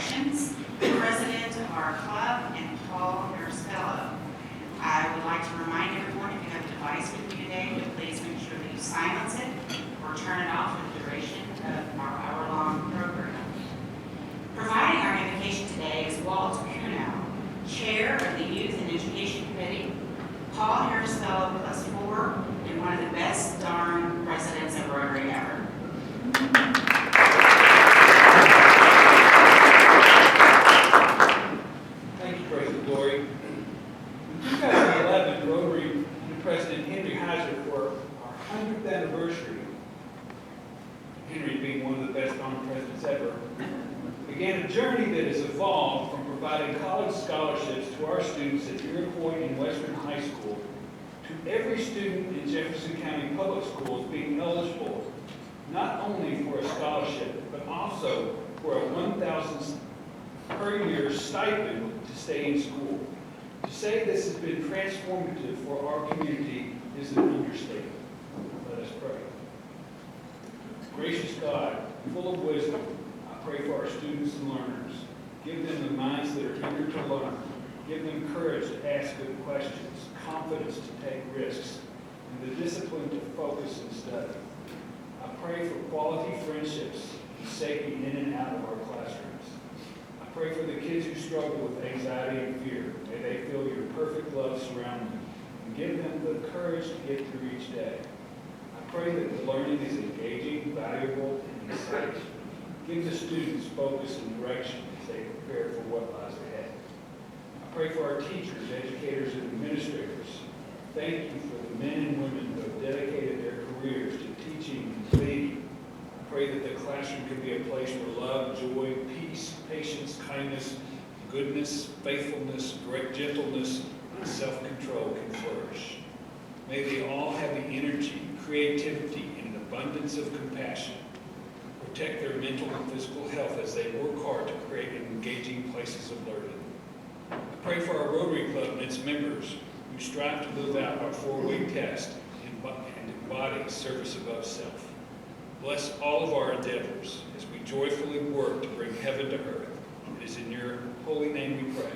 elections, the president of our club, and Paul Fellow. I would like to remind everyone, if you have a device with you today, to please make sure that you silence it or turn it off for the duration of our hour-long program. Providing our invocation today is Walt Kunow, Chair of the Youth and Education Committee, Paul Harris Fellow +4, and one of the best darn presidents of Rotary ever. Thank you, President Glory. In 2011, Rotary and President Henry Heiser, for our 100th anniversary, Henry being one of the best darn presidents ever, began a journey that has evolved from providing college scholarships to our students at Iroquois and Western High School to every student in Jefferson County Public Schools being eligible not only for a scholarship, but also for a $1,000 per year stipend to stay in school. To say this has been transformative for our community is an understatement. Let us pray. Gracious God, full of wisdom, I pray for our students and learners. Give them the minds that are eager to learn. Give them courage to ask good questions, confidence to take risks, and the discipline to focus and study. I pray for quality friendships and safety in and out of our classrooms. I pray for the kids who struggle with anxiety and fear. May they feel your perfect love surround them and give them the courage to get through each day. I pray that the learning is engaging, valuable, and exciting. Give the students focus and direction as they prepare for what lies ahead. I pray for our teachers, educators, and administrators. Thank you for the men and women who have dedicated their careers to teaching and leading. I pray that the classroom can be a place where love, joy, peace, patience, kindness, goodness, faithfulness, great gentleness, and self-control can flourish. May they all have the energy, creativity, and an abundance of compassion. Protect their mental and physical health as they work hard to create engaging places of learning. I pray for our Rotary Club and its members who strive to live out our 4-way test and embody service above self. Bless all of our endeavors as we joyfully work to bring heaven to earth. It is in your holy name we pray.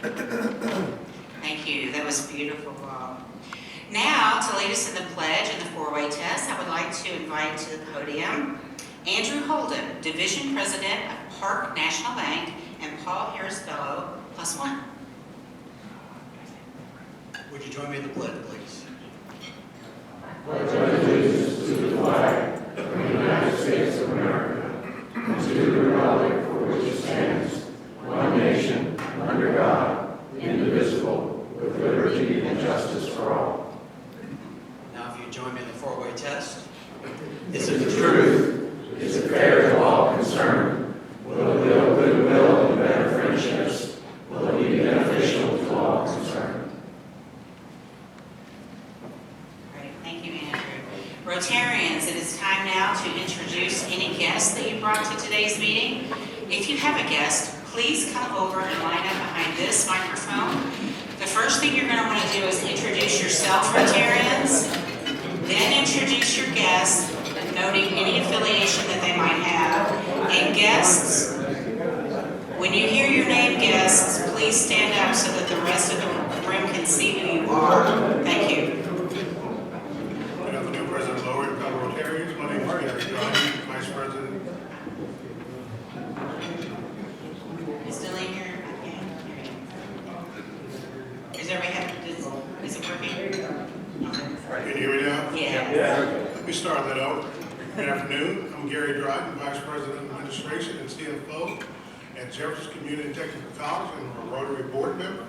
Amen. Thank you. That was beautiful, Bob. Now, to lead us in the pledge and the 4-way test, I would like to invite to the podium Andrew Holden, Division President of Park National Bank, and Paul Harris Fellow +1. Would you join me in the pledge, please? Pledge allegiance to the flag of the United States of America and to the republic for which it stands, one nation, under God, indivisible, with liberty and justice for all. Now, if you join me in the 4-way test. Is it the truth? Is it fair to all concerned? Will it build goodwill and better friendships? Will it be beneficial to all concerned? Great. Thank you, Andrew. Rotarians, it is time now to introduce any guests that you brought to today's meeting. If you have a guest, please come over and line up behind this microphone. The first thing you're going to want to do is introduce yourself, Rotarians, then introduce your guests, noting any affiliation that they might have. And guests, when you hear your name, guests, please stand up so that the rest of the room can see who you are. Thank you. Good afternoon, President Lower and fellow Rotarians. My name is Gary Drive, Vice President. Is Dylan here? Okay. Is everybody is it working? Can you hear me now? Yeah. Let me start that out. Good afternoon. I'm Gary Dryden, Vice President of Administration and CFO at Jefferson Community Technical College and a Rotary Board member.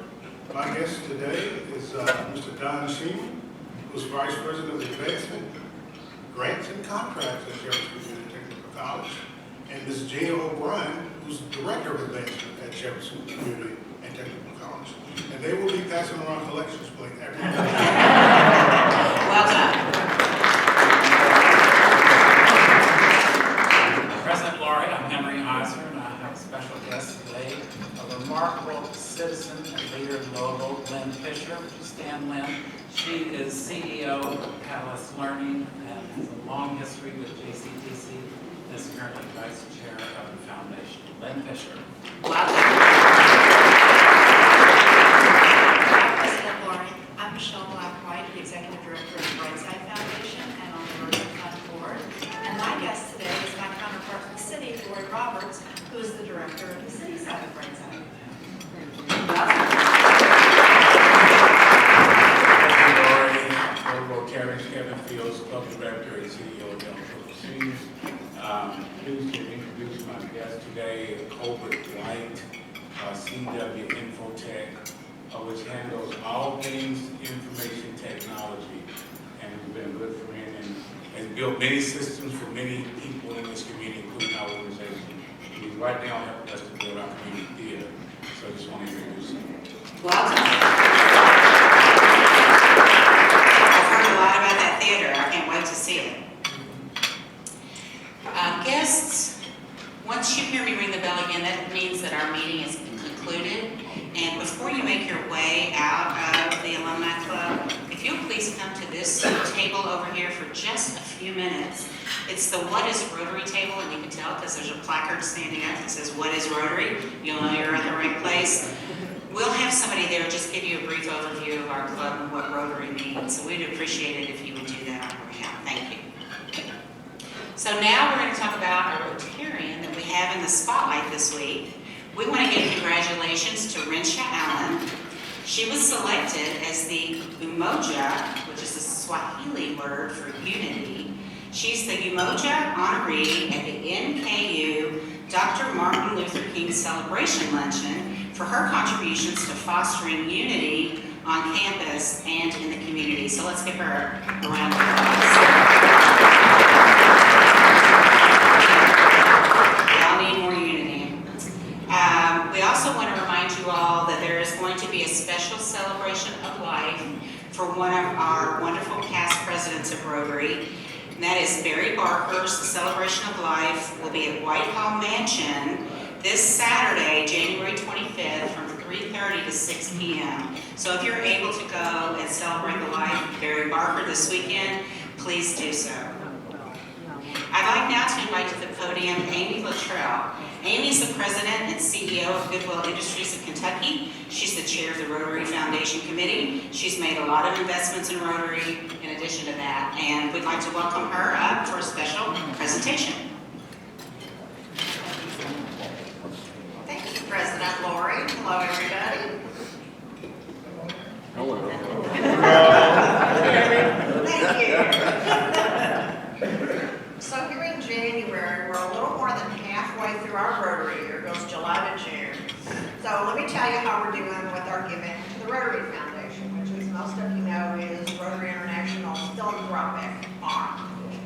My guest today is Mr. Don Sheen, who's Vice President of Advancement, Grants and Contracts at Jefferson Community Technical College, and Ms. Gina O'Brien, who's the Director of Advancement at Jefferson Community and Technical College. And they will be passing around collections plate every day. Well done. President Laurie, I'm Henry Heiser, and I have a special guest today, a remarkable citizen and leader of Louisville, Lynn Fisher. Would you stand, Lynn? She is CEO of Catalyst Learning and has a long history with JCTC. and is currently Vice Chair of the Foundation. Lynn Fisher. President Lauren, I'm Michelle Black-White, the Executive Director of the Brightside Foundation and on the Rotary Fund Board. And my guest today is my counterpart in the city, Lori Roberts, who is the Director of the city side of Brightside. Rotary, Kevin Fields, Club Director and CEO of Young Overseas. Pleased to introduce my guest today, Colbert White, CW Infotech, which handles all things information technology. And we've been a good friend and built many systems for many people in this community, including our organization. He's right now helping us to build our community theater. So I just want to introduce him. Welcome. I've heard a lot about that theater. I can't wait to see it. Guests, once you hear me ring the bell again, that means that our meeting is concluded. And before you make your way out of the Alumni Club, if you'll please come to this table over here for just a few minutes. It's the What is Rotary table, and you can tell because there's a placard standing up that says What is Rotary. You'll know you're in the right place. We'll have somebody there just give you a brief overview of our club and what Rotary means. So we'd appreciate it if you would do that on our behalf. Thank you. So now we're going to talk about our Rotarian that we have in the spotlight this week. We want to give congratulations to Rensha Allen. She was selected as the Umoja, which is a Swahili word for unity. She's the Umoja honoree at the NKU Dr. Martin Luther King Celebration Luncheon for her contributions to fostering unity on campus and in the community. So let's give her a round of applause. We all need more unity. We also want to remind you all that there is going to be a special celebration of life for one of our wonderful past presidents of Rotary, and that is Barry Barker's celebration of life will be at Whitehall Mansion this Saturday, January 25th, from 3:30 to 6 p.m. So if you're able to go and celebrate the life of Barry Barker this weekend, please do so. I'd like now to invite to the podium Amy Luttrell. Amy is the president and CEO of Goodwill Industries of Kentucky. She's the chair of the Rotary Foundation Committee. She's made a lot of investments in Rotary in addition to that, and we'd like to welcome her up for a special presentation. Thank you, President Lori. Hello, everybody. Hello. Thank you. So here in January, we're a little more than halfway through our Rotary year. It goes July to June. So let me tell you how we're doing with our giving to the Rotary Foundation, which, as most of you know, is Rotary International's philanthropic arm.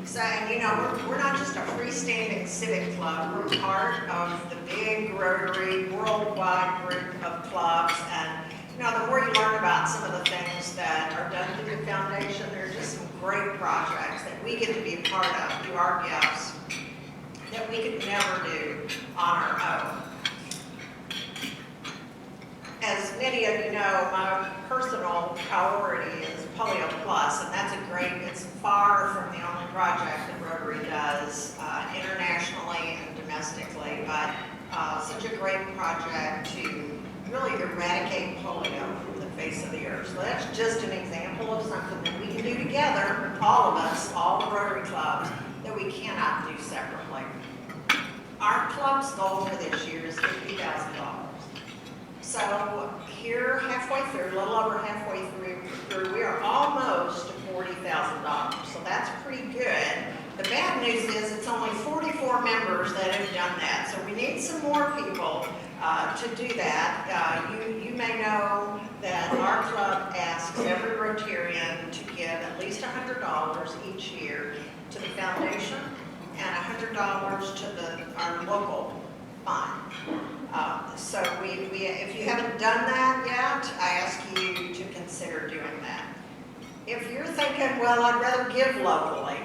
So, you know, we're not just a freestanding civic club. We're part of the big Rotary worldwide group of clubs. And, you know, the more you learn about some of the things that are done through the foundation, there's just some great projects that we get to be a part of through our gifts that we could never do on our own. As many of you know, my personal priority is Polio Plus, and that's it's far from the only project that Rotary does internationally and domestically, but such a great project to really eradicate polio from the face of the earth. So that's just an example of something that we can do together, all of us, all the Rotary clubs, that we cannot do separately. Our club's goal for this year is $50,000. So here, halfway through, a little over halfway through, we are almost to $40,000. So that's pretty good. The bad news is it's only 44 members that have done that. So we need some more people to do that. You may know that our club asks every Rotarian to give at least $100 each year to the foundation and $100 to our local fund. So if you haven't done that yet, I ask you to consider doing that. If you're thinking, well, I'd rather give locally,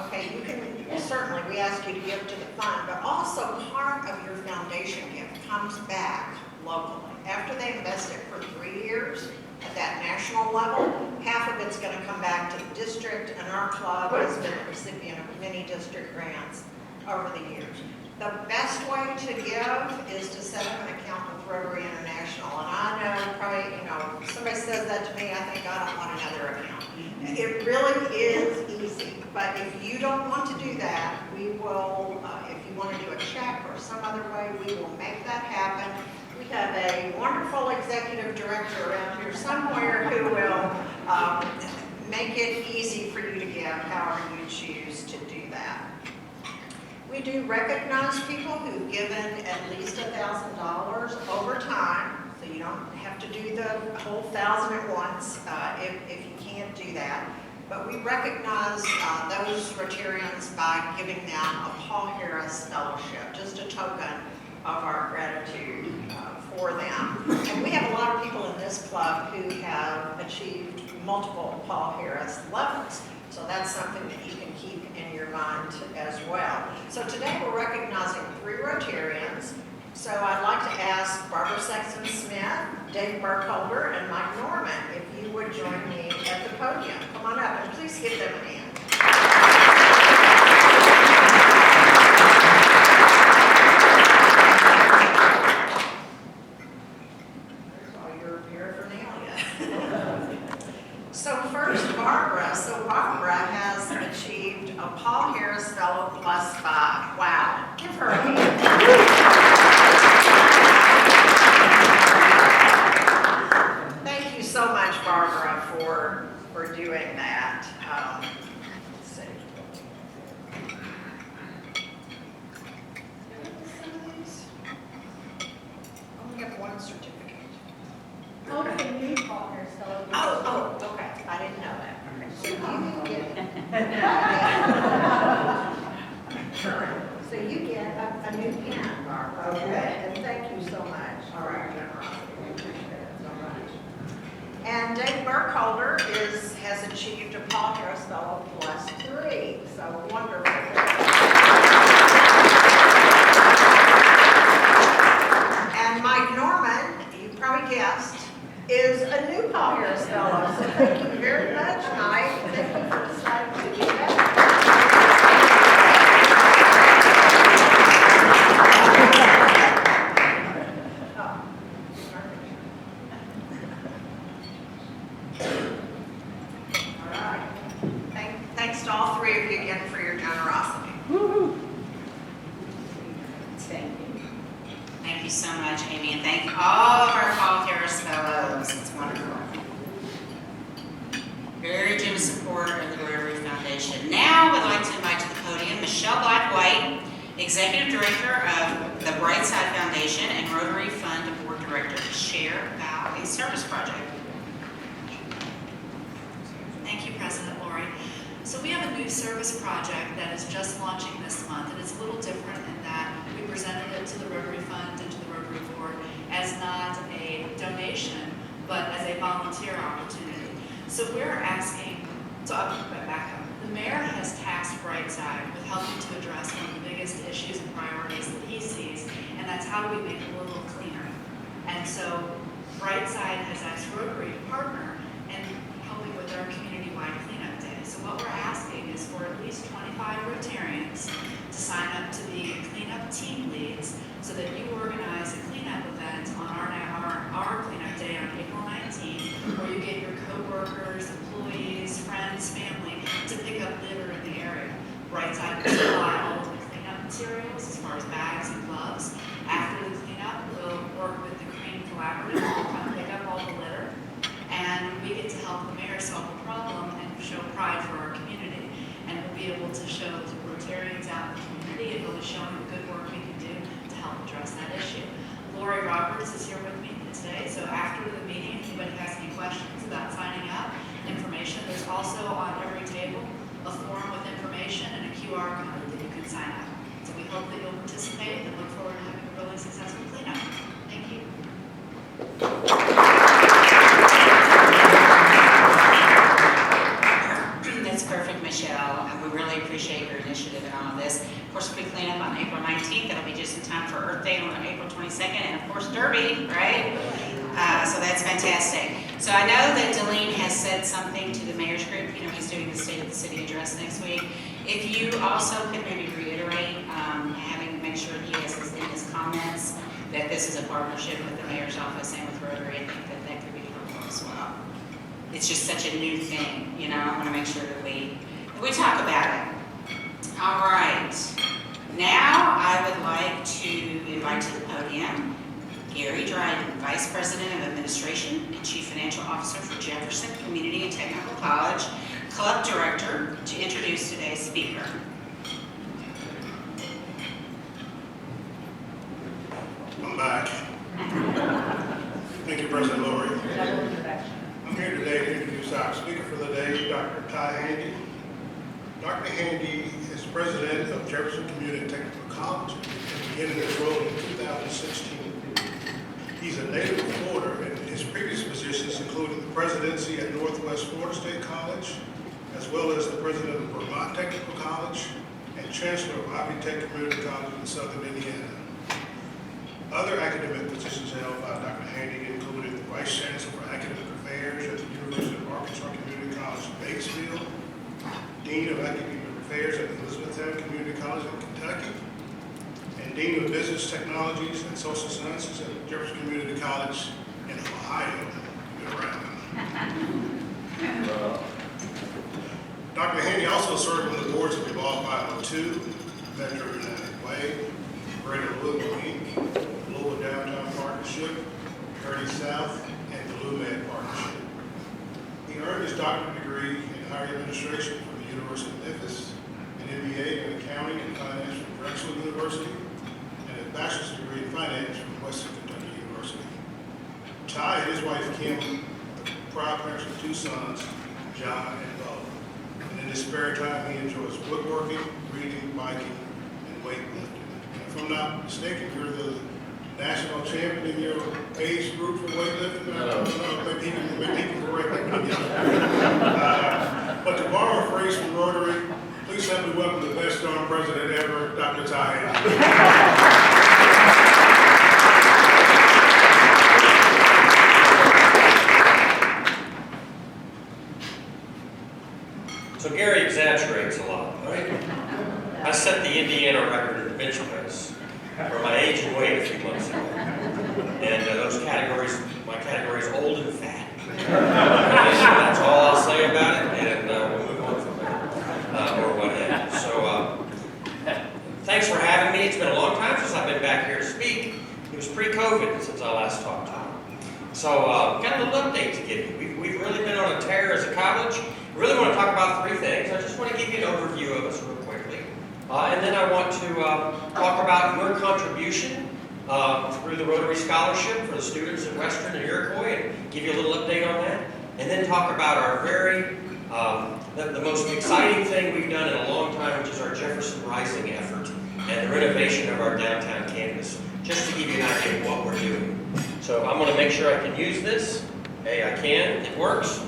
okay, you can certainly, we ask you to give to the fund, but also part of your foundation gift comes back locally. After they invest it for 3 years at that national level, half of it's going to come back to the district, and our club has been a recipient of many district grants over the years. The best way to give is to set up an account with Rotary International. And I know probably, if somebody says that to me, I think I don't want another account. It really is easy, but if you don't want to do that, we will, if you want to do a check or some other way, we will make that happen. We have a wonderful executive director around here somewhere who will make it easy for you to give however you choose to do that. We do recognize people who've given at least $1,000 over time, so you don't have to do the whole 1,000 at once if you can't do that. But we recognize those Rotarians by giving them a Paul Harris Fellowship, just a token of our gratitude for them. And we have a lot of people in this club who have achieved multiple Paul Harris levels. So that's something that you can keep in your mind as well. So today we're recognizing 3 Rotarians. So I'd like to ask Barbara Sexton-Smith, Dave Burkholder, and Mike Norman if you would join me at the podium. Come on up and please give them a hand. There's all your paraphernalia. So first, Barbara. So Barbara has achieved a Paul Harris Fellow +5. Wow. Give her a hand. Thank you so much, Barbara, for doing that. Let's see. I only have one certificate. Oh, okay. I didn't know that. Okay. So you can get So you get a new pen, Barbara. Okay. And thank you so much. All right, generosity. We appreciate it so much. And Dave Burkholder has achieved a Paul Harris Fellow +3. So wonderful. And Mike Norman, you probably guessed, is a new Paul Harris Fellow. So thank you very much, Mike. Thank you for deciding to do that. All right. Thanks to all 3 of you again for your generosity. Thank you so much, Amy, and thank all of our Paul Harris Fellows. It's wonderful. Very generous support of the Rotary Foundation. Now, we'd like to invite to the podium Michelle Black-White, Executive Director of the Brightside Foundation and Rotary Fund Board Director, to share about a service project. Thank you, President Lori. So we have a new service project that is just launching this month, and it's a little different in that we presented it to the Rotary Fund and to the Rotary Board as not a donation, but as a volunteer opportunity. So we're asking, so I'll back up. The mayor has tasked Brightside with helping to address one of the biggest issues and priorities that he sees, and that's how do we make it a little cleaner. And so Brightside has asked Rotary to partner in helping with our community-wide cleanup day. So what we're asking is for at least 25 Rotarians to sign up to be cleanup team leads so that you organize a cleanup event on our cleanup day on April 19th, where you get your co-workers, employees, friends, family to pick up litter in the area. Brightside will supply all of the cleanup materials as far as bags and gloves. After the cleanup, we'll work with the Green Collaborative to come pick up all the litter, and we get to help the mayor solve the problem and show pride for our community. And we'll be able to show the Rotarians out in the community and really show them the good work we can do to help address that issue. Lori Roberts is here with me today, so after the meeting, if anybody has any questions about signing up, information, there's also on every table a form with information and a QR code that you can sign up. So we hope that you'll participate and look forward to having a really successful cleanup. Thank you. That's perfect, Michelle. And we really appreciate your initiative in all of this. Of course, if we clean up on April 19th, that'll be just in time for Earth Day on April 22nd, and of course, Derby, right? So that's fantastic. So I know that Deline has said something to the mayor's group. He's doing the State of the City address next week. If you also could maybe reiterate, make sure he has in his comments that this is a partnership with the mayor's office and with Rotary, I think that could be helpful as well. It's just such a new thing, you know, I want to make sure that we talk about it. All right. Now I would like to invite to the podium Gary Dryden, Vice President of Administration and Chief Financial Officer for Jefferson Community and Technical College, Club Director, to introduce today's speaker. I'm back. Thank you, President Lori. I'm here today to introduce our speaker for the day, Dr. Ty Handy. Dr. Handy is President of Jefferson Community and Technical College and began his role in 2016. He's a native of Florida, and his previous positions included the presidency at Northwest Florida State College, as well as the president of Vermont Technical College and chancellor of Ivy Tech Community College in Southern Indiana. Other academic positions held by Dr. Handy included the Vice Chancellor for Academic Affairs at the University of Arkansas Community College in Batesville, Dean of Academic Affairs at Elizabethtown Community College in Kentucky, and Dean of Business Technologies and Social Sciences at Jefferson Community College in Ohio. Good around. Dr. Handy also served on the boards of Evolve 502, Metro United Way, Greater Louisville Inc., Global Downtown Partnership, Kearney South, and the LUMED Partnership. He earned his doctorate degree in higher administration from the University of Memphis, an MBA in accounting and finance from Drexel University, and a bachelor's degree in finance from Western Kentucky University. Ty and his wife Kim are proud parents of 2 sons, John and Bo. And in his spare time, he enjoys woodworking, reading, biking, and weightlifting. If I'm not mistaken, you're the national champion in your age group for weightlifting. Maybe he can correct me. But to borrow a phrase from Rotary, please help me welcome the best darn president ever, Dr. Ty Handy. So Gary exaggerates a lot, right? I set the Indiana record in the bench press for my age and weight a few months ago. And those categories, my category is old and fat. That's all I'll say about it, and we'll move on from there, or what have you. So thanks for having me. It's been a long time since I've been back here to speak. It was pre-COVID since I last talked to you. So got a little update to give you. We've really been on a tear as a college. I really want to talk about 3 things. I just want to give you an overview of us real quickly. And then I want to talk about your contribution through the Rotary Scholarship for the students at Western and Iroquois and give you a little update on that. And then talk about our very, the most exciting thing we've done in a long time, which is our Jefferson Rising effort and the renovation of our downtown campus, just to give you an idea of what we're doing. So I'm going to make sure I can use this. Hey, I can. It works.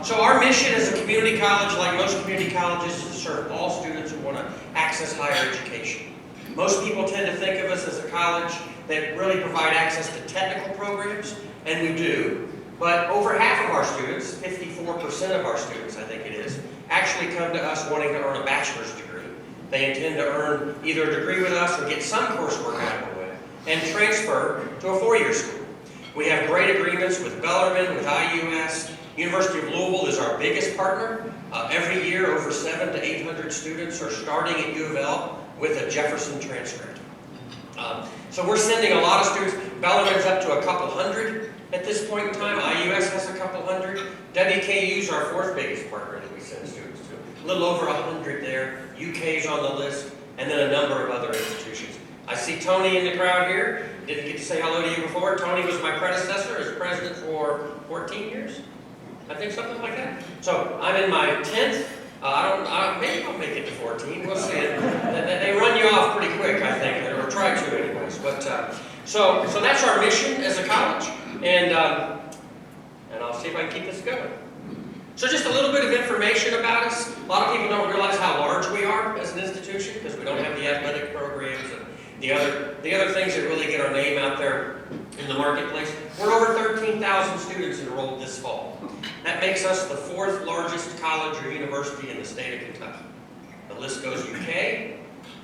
So our mission as a community college, like most community colleges, is to serve all students who want to access higher education. Most people tend to think of us as a college that really provide access to technical programs, and we do. But over half of our students, 54% of our students, I think it is, actually come to us wanting to earn a bachelor's degree. They intend to earn either a degree with us or get some coursework out of the way and transfer to a 4-year school. We have great agreements with Bellarmine, with IUS. University of Louisville is our biggest partner. Every year, over 700 to 800 students are starting at U of L with a Jefferson transcript. So we're sending a lot of students. Bellarmine's up to a couple hundred at this point in time. IUS has a couple hundred. WKU's our 4th biggest partner that we send students to. A little over 100 there. UK's on the list, and then a number of other institutions. I see Tony in the crowd here. Didn't get to say hello to you before. Tony was my predecessor as president for 14 years. I think something like that. So I'm in my 10th. Maybe I'll make it to 14. We'll see. They run you off pretty quick, I think, or try to anyways. But so that's our mission as a college, and I'll see if I can keep this going. So just a little bit of information about us. A lot of people don't realize how large we are as an institution because we don't have the athletic programs and the other things that really get our name out there in the marketplace. We're over 13,000 students enrolled this fall. That makes us the 4th largest college or university in the state of Kentucky. The list goes UK,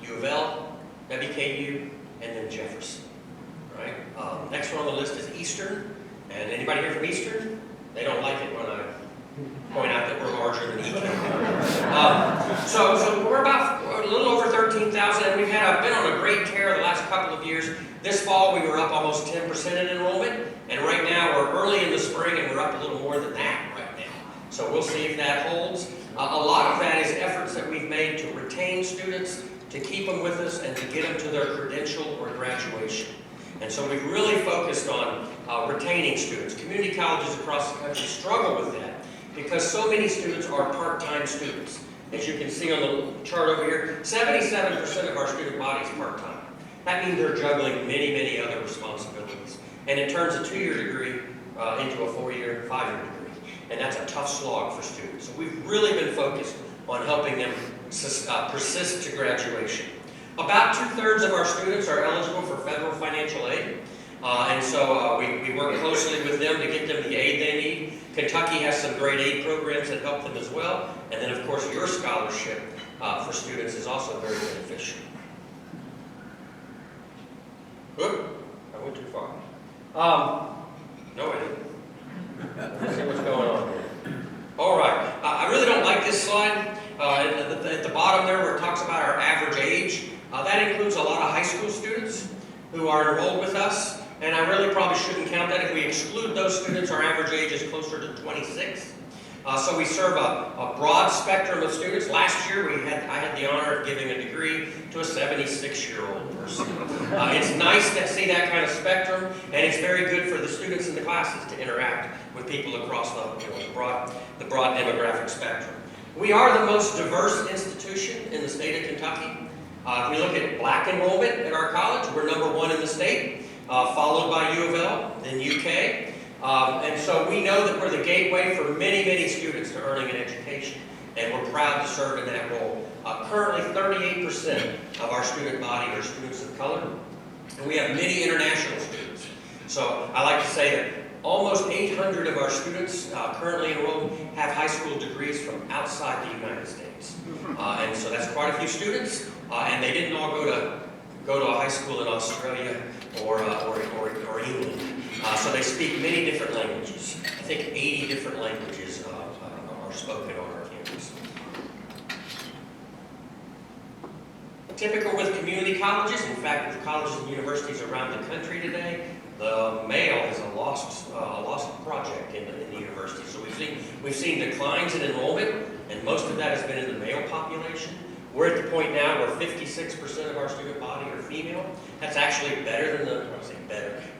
U of L, WKU, and then Jefferson. Right? Next one on the list is Eastern. And anybody here from Eastern? They don't like it when I point out that we're larger than EK. So we're about a little over 13,000, and we've been on a great tear the last couple of years. This fall, we were up almost 10% in enrollment, and right now we're early in the spring, and we're up a little more than that right now. So we'll see if that holds. A lot of that is efforts that we've made to retain students, to keep them with us, and to get them to their credential or graduation. And so we've really focused on retaining students. Community colleges across the country struggle with that because so many students are part-time students. As you can see on the chart over here, 77% of our student body is part-time. That means they're juggling many, many other responsibilities. And it turns a 2-year degree into a 4-year, 5-year degree. And that's a tough slog for students. So we've really been focused on helping them persist to graduation. About 2/3 of our students are eligible for federal financial aid. And so we work closely with them to get them the aid they need. Kentucky has some great aid programs that help them as well. And then, of course, your scholarship for students is also very beneficial. Oop, I went too far. No, I didn't. Let's see what's going on here. All right. I really don't like this slide. At the bottom there where it talks about our average age, that includes a lot of high school students who are enrolled with us. And I really probably shouldn't count that. If we exclude those students, our average age is closer to 26. So we serve a broad spectrum of students. Last year, I had the honor of giving a degree to a 76-year-old person. It's nice to see that kind of spectrum, and it's very good for the students in the classes to interact with people across the broad demographic spectrum. We are the most diverse institution in the state of Kentucky. If we look at black enrollment at our college, we're #1 in the state, followed by U of L, then UK. And so we know that we're the gateway for many, many students to earning an education, and we're proud to serve in that role. Currently, 38% of our student body are students of color, and we have many international students. So I like to say that almost 800 of our students currently enrolled have high school degrees from outside the United States. And so that's quite a few students, and they didn't all go to a high school in Australia or England. So they speak many different languages. I think 80 different languages are spoken on our campus. Typical with community colleges, in fact, with colleges and universities around the country today, the mail is a lost project in the university. So we've seen declines in enrollment, and most of that has been in the male population. We're at the point now where 56% of our student body are female. That's actually better than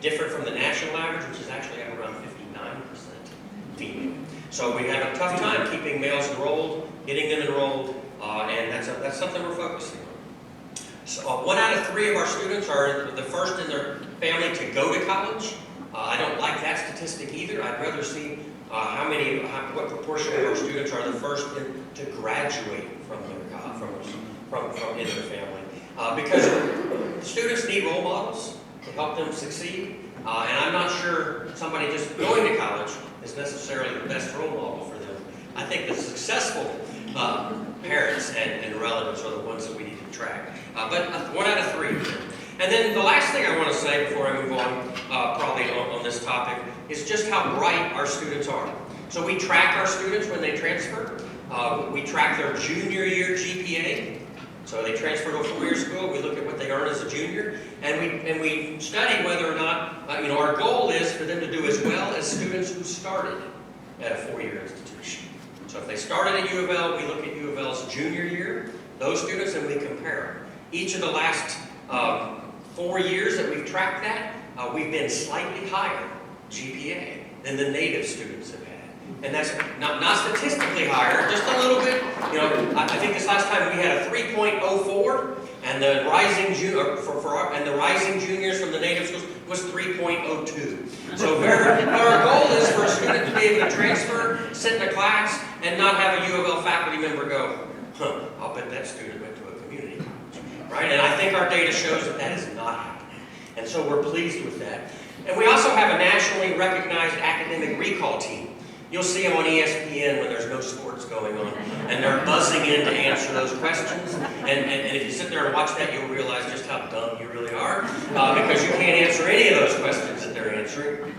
different from the national average, which is actually at around 59% female. So we have a tough time keeping males enrolled, getting them enrolled, and that's something we're focusing on. So 1 out of 3 of our students are the first in their family to go to college. I don't like that statistic either. I'd rather see what proportion of our students are the first to graduate from in their family. Because students need role models to help them succeed. And I'm not sure somebody just going to college is necessarily the best role model for them. I think the successful parents and relatives are the ones that we need to track. But 1 out of 3. And then the last thing I want to say before I move on, probably on this topic, is just how bright our students are. So we track our students when they transfer. We track their junior year GPA. So they transfer to a 4-year school. We look at what they earn as a junior, and we study whether or not our goal is for them to do as well as students who started at a 4-year institution. So if they started at U of L, we look at U of L's junior year, those students, and we compare them. Each of the last 4 years that we've tracked that, we've been slightly higher GPA than the native students have had. And that's not statistically higher, just a little bit. I think this last time we had a 3.04, and the rising juniors from the native schools was 3.02. So our goal is for a student to be able to transfer, sit in a class, and not have a U of L faculty member go, I'll bet that student went to a community college, right? And I think our data shows that is not happening. And so we're pleased with that. And we also have a nationally recognized academic recall team. You'll see them on ESPN when there's no sports going on, and they're buzzing in to answer those questions. And if you sit there and watch that, you'll realize just how dumb you really are, because you can't answer any of those questions that they're answering.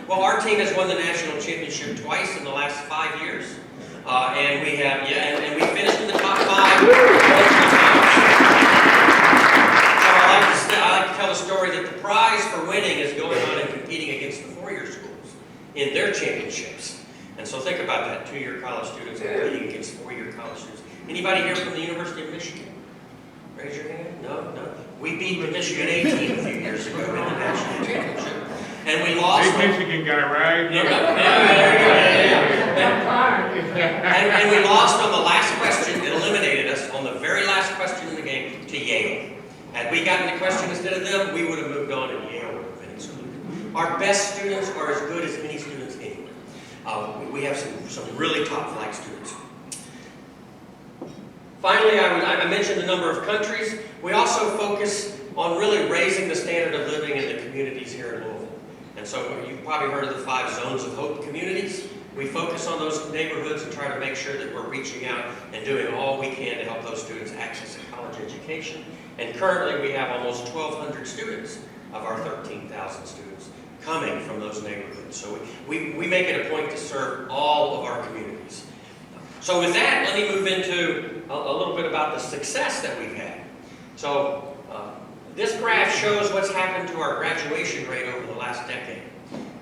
Well, our team has won the national championship twice in the last 5 years, and we have, and we finished in the top 5 multiple times. So I like to tell the story that the prize for winning is going on and competing against the four-year schools in their championships. And so think about that, 2-year college students competing against 4-year college students. Anybody here from the University of Michigan? Raise your hand. No. We beat the Michigan A team a few years ago in the national championship. And we lost. Hey, Michigan got it right. And we lost on the last question. It eliminated us on the very last question in the game to Yale. Had we gotten the question instead of them, we would have moved on and Yale would have been excluded. Our best students are as good as any students anywhere. We have some really top flight students. Finally, I mentioned the number of countries. We also focus on really raising the standard of living in the communities here in Louisville. And so you've probably heard of the 5 Zones of Hope communities. We focus on those neighborhoods and try to make sure that we're reaching out and doing all we can to help those students access a college education. And currently we have almost 1,200 students of our 13,000 students coming from those neighborhoods. So we make it a point to serve all of our communities. So with that, let me move into a little bit about the success that we've had. So this graph shows what's happened to our graduation rate over the last decade.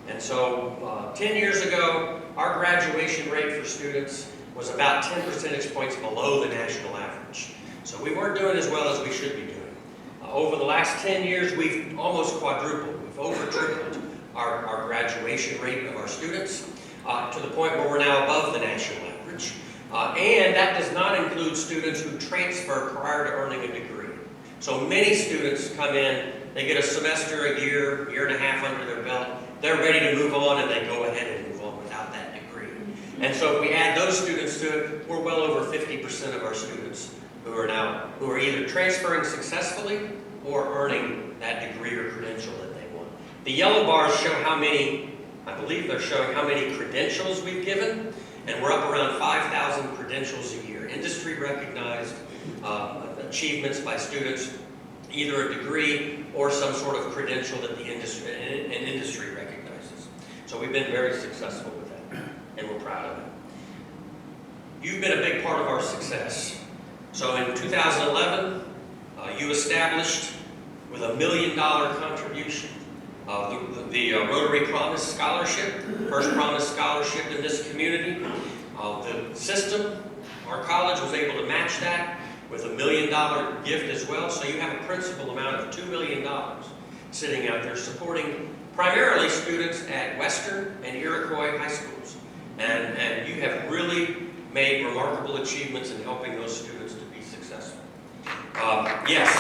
And so 10 years ago, our graduation rate for students was about 10 percentage points below the national average. So we weren't doing as well as we should be doing. Over the last 10 years, we've almost quadrupled, we've over tripled our graduation rate of our students to the point where we're now above the national average. And that does not include students who transfer prior to earning a degree. So many students come in, they get a semester, a year and a half under their belt, they're ready to move on and they go ahead and move on without that degree. And so if we add those students to it, we're well over 50% of our students who are either transferring successfully or earning that degree or credential that they want. The yellow bars show how many, I believe they're showing how many credentials we've given, and we're up around 5,000 credentials a year. Industry recognized achievements by students, either a degree or some sort of credential that the industry recognizes. So we've been very successful with that, and we're proud of it. You've been a big part of our success. So in 2011, you established with $1 million contribution the Rotary Promise Scholarship, first Promise Scholarship in this community. The system, our college was able to match that with $1 million gift as well. So you have a principal amount of $2 million sitting out there supporting primarily students at Western and Iroquois high schools. And you have really made remarkable achievements in helping those students to be successful. Yes.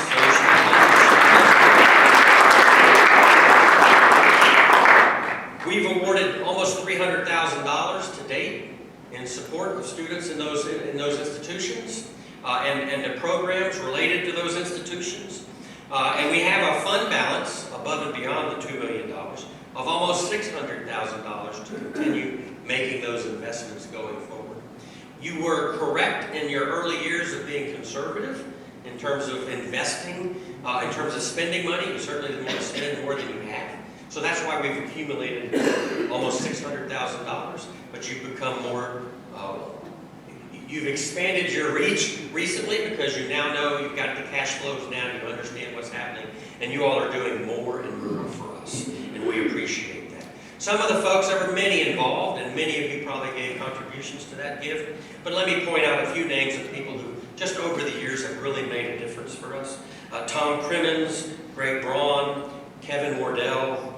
We've awarded almost $300,000 to date in support of students in those institutions and the programs related to those institutions. And we have a fund balance above and beyond the $2 million of almost $600,000 to continue making those investments going forward. You were correct in your early years of being conservative in terms of investing, in terms of spending money. You certainly didn't want to spend more than you have. So that's why we've accumulated almost $600,000, but you've become more, you've expanded your reach recently because you now know you've got the cash flows now, you understand what's happening, and you all are doing more and more for us, and we appreciate that. Some of the folks, there were many involved, and many of you probably gave contributions to that gift, but let me point out a few names of people who just over the years have really made a difference for us. Tom Crimmins, Greg Braun, Kevin Wardell,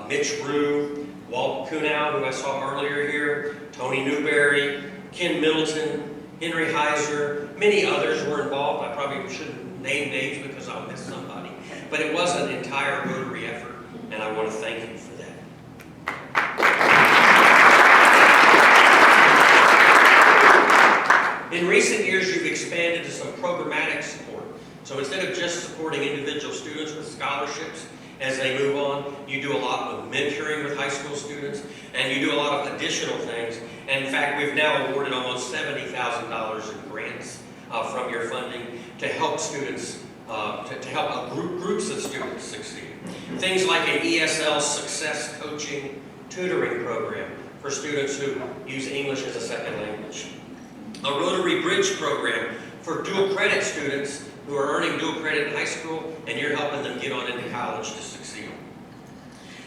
Mitch Rue, Walt Kunow, who I saw earlier here, Tony Newberry, Ken Middleton, Henry Heiser, many others were involved. I probably shouldn't name names because I'll miss somebody. But it was an entire Rotary effort, and I want to thank you for that. In recent years, you've expanded to some programmatic support. So instead of just supporting individual students with scholarships as they move on. You do a lot of mentoring with high school students, and you do a lot of additional things. And in fact, we've now awarded almost $70,000 in grants from your funding to help students, to help groups of students succeed. Things like an ESL success coaching tutoring program for students who use English as a second language. A Rotary Bridge program for dual credit students who are earning dual credit in high school, and you're helping them get on into college to succeed.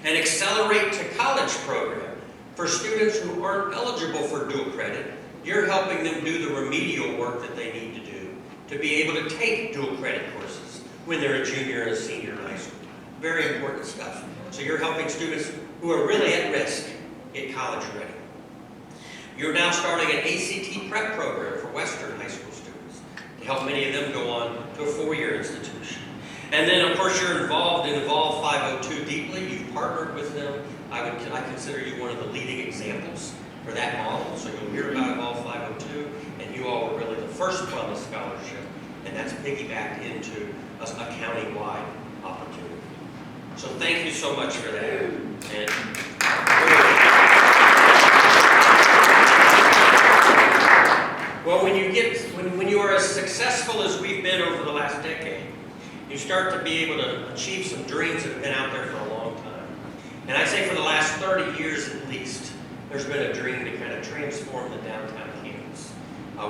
An Accelerate to College program for students who aren't eligible for dual credit. You're helping them do the remedial work that they need to do to be able to take dual credit courses when they're a junior and a senior in high school. Very important stuff. So you're helping students who are really at risk get college ready. You're now starting an ACT prep program for Western high school students to help many of them go on to a four-year institution. And then, of course, you're involved in Evolve 502 deeply. You've partnered with them. I consider you one of the leading examples for that model. So you'll hear about Evolve 502, and you all were really the first Promise Scholarship, and that's piggybacked into a county-wide opportunity. So thank you so much for that. And well, when you are as successful as we've been over the last decade, you start to be able to achieve some dreams that have been out there for a long time. And I'd say for the last 30 years at least, there's been a dream to kind of transform the downtown campus.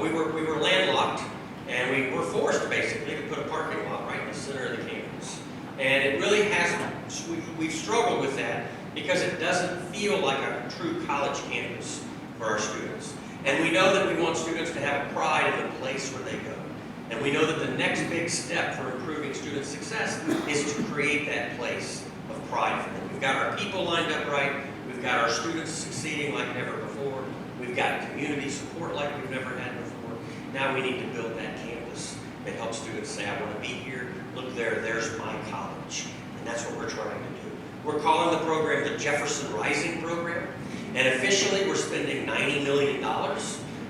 We were landlocked, and we were forced basically to put a parking lot right in the center of the campus. And it really hasn't, we've struggled with that because it doesn't feel like a true college campus for our students. And we know that we want students to have a pride in the place where they go. And we know that the next big step for improving student success is to create that place of pride for them. We've got our people lined up right. We've got our students succeeding like never before. We've got community support like we've never had before. Now we need to build that campus that helps students say, I want to be here. Look there, there's my college. And that's what we're trying to do. We're calling the program the Jefferson Rising Program. And officially, we're spending $90 million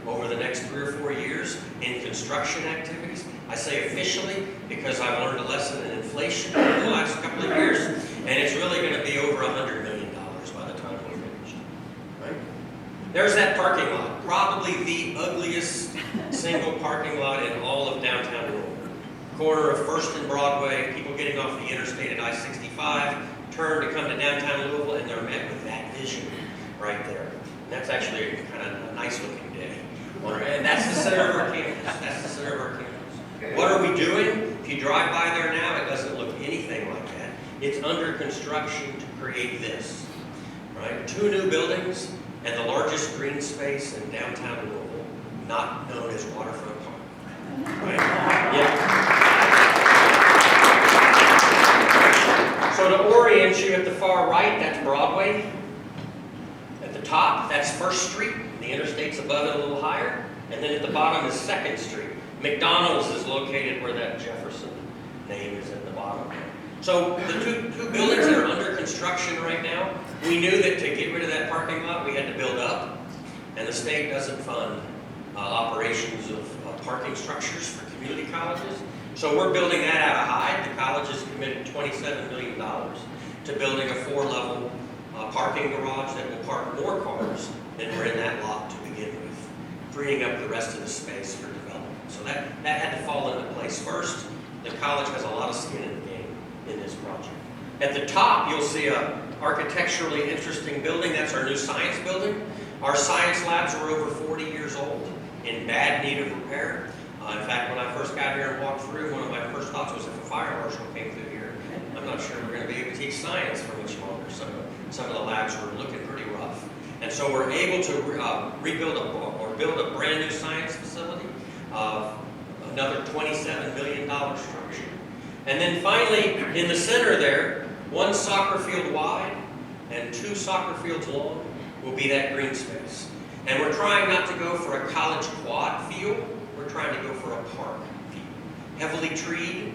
over the next 3 or 4 years in construction activities. I say officially because I've learned a lesson in inflation over the last couple of years, and it's really going to be over $100 million by the time we're finished. Right? There's that parking lot, probably the ugliest single parking lot in all of downtown Louisville. Corner of 1st and Broadway, people getting off the interstate at I-65, turn to come to downtown Louisville, and they're met with that vision right there. And that's actually kind of a nice looking day. And that's the center of our campus. That's the center of our campus. What are we doing? If you drive by there now, it doesn't look anything like that. It's under construction to create this. Right? 2 new buildings and the largest green space in downtown Louisville, not known as Waterfront Park. Right? Yeah. So to orient you, at the far right, that's Broadway. At the top, that's 1st Street. The interstate's above it a little higher. And then at the bottom is 2nd Street. McDonald's is located where that Jefferson name is at the bottom. So the two buildings that are under construction right now, we knew that to get rid of that parking lot, we had to build up. And the state doesn't fund operations of parking structures for community colleges. So we're building that out of Hyde. The college has committed $27 million to building a 4-level parking garage that will park more cars than were in that lot to begin with, freeing up the rest of the space for development. So that had to fall into place first. The college has a lot of skin in the game in this project. At the top, you'll see a architecturally interesting building. That's our new science building. Our science labs were over 40 years old, in bad need of repair. In fact, when I first got here and walked through, one of my first thoughts was if a fire marshal came through here, I'm not sure we're going to be able to teach science for much longer. Some of the labs were looking pretty rough. And so we're able to build a brand new science facility, another $27 million structure. And then finally, in the center there, 1 soccer field wide and 2 soccer fields long will be that green space. And we're trying not to go for a college quad field, we're trying to go for a park field. Heavily treed,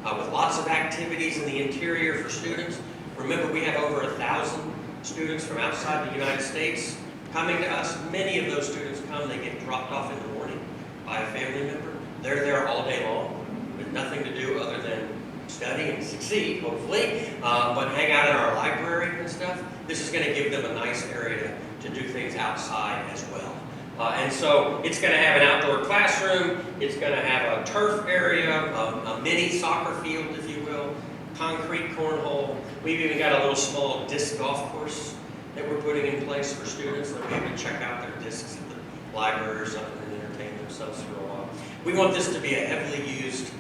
with lots of activities in the interior for students. Remember, we have over 1,000 students from outside the United States coming to us. Many of those students come, they get dropped off in the morning by a family member. They're there all day long with nothing to do other than study study and succeed, hopefully, but hang out in our library and stuff. This is going to give them a nice area to do things outside as well. And so it's going to have an outdoor classroom, it's going to have a turf area, a mini soccer field, if you will, concrete cornhole. We've even got a little small disc golf course that we're putting in place for students that we can check out their discs at the library or something and entertain themselves for a while. We want this to be a heavily used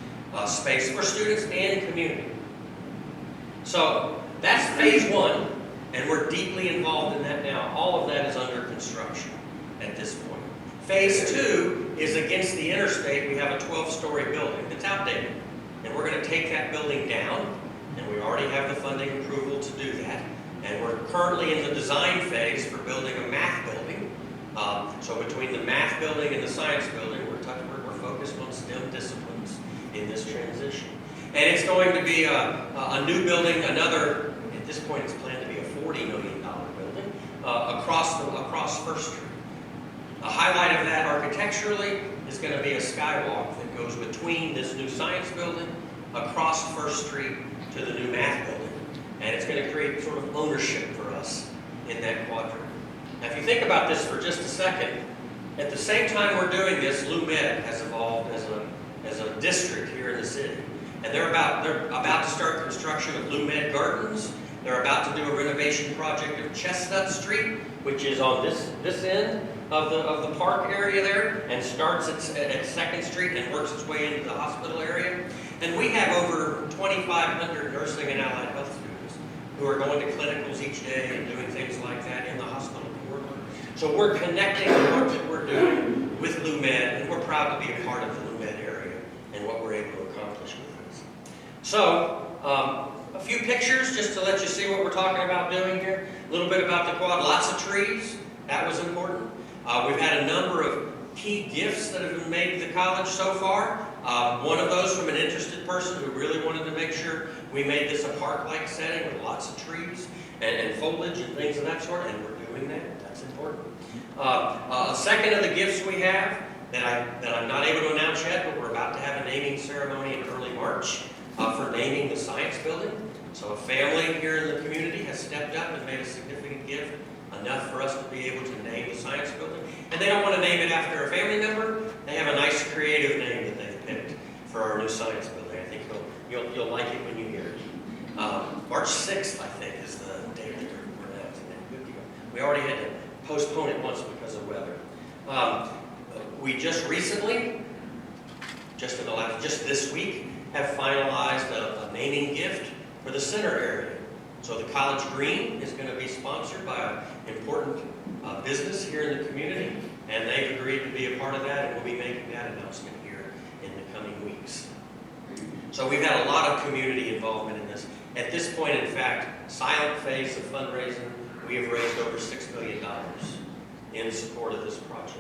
space for students and community. So that's phase one, and we're deeply involved in that now. All of that is under construction at this point. Phase two is against the interstate. We have a 12-story building that's outdated, and we're going to take that building down, and we already have the funding approval to do that. And we're currently in the design phase for building a math building. So between the math building and the science building, we're focused on STEM disciplines in this transition. And it's going to be a new building, another, at this point it's planned to be a $40 million building, across First Street. A highlight of that architecturally is going to be a skywalk that goes between this new science building, across First Street to the new math building. And it's going to create sort of ownership for us in that quadrant. Now if you think about this for just a second, at the same time we're doing this, LuMed has evolved as a district here in the city. And they're about to start construction of LuMed Gardens. They're about to do a renovation project of Chestnut Street, which is on this end of the park area there, and starts at 2nd Street and works its way into the hospital area. And we have over 2,500 nursing and allied health students who are going to clinicals each day and doing things like that in the hospital corridor. So we're connecting the work that we're doing with LuMed, and we're proud to be a part of the LuMed area and what we're able to accomplish with this. So, a few pictures just to let you see what we're talking about doing here. A little bit about the quad, lots of trees, that was important. We've had a number of key gifts that have been made to the college so far. One of those from an interested person who really wanted to make sure we made this a park-like setting with lots of trees and foliage and things of that sort, and we're doing that. That's important. A second of the gifts we have that I'm not able to announce yet, but we're about to have a naming ceremony in early March for naming the science building. So a family here in the community has stepped up and made a significant gift, enough for us to be able to name the science building. And they don't want to name it after a family member. They have a nice creative name that they've picked for our new science building. I think you'll like it when you hear it. March 6th, I think, is the date that we're announcing that. Good deal. We already had to postpone it once because of weather. We just recently, just this week, have finalized a naming gift for the center area. So the College Green is going to be sponsored by an important business here in the community, and they've agreed to be a part of that, and we'll be making that announcement here in the coming weeks. So we've had a lot of community involvement in this. At this point, in fact, silent phase of fundraising, we have raised over $6 million in support of this project.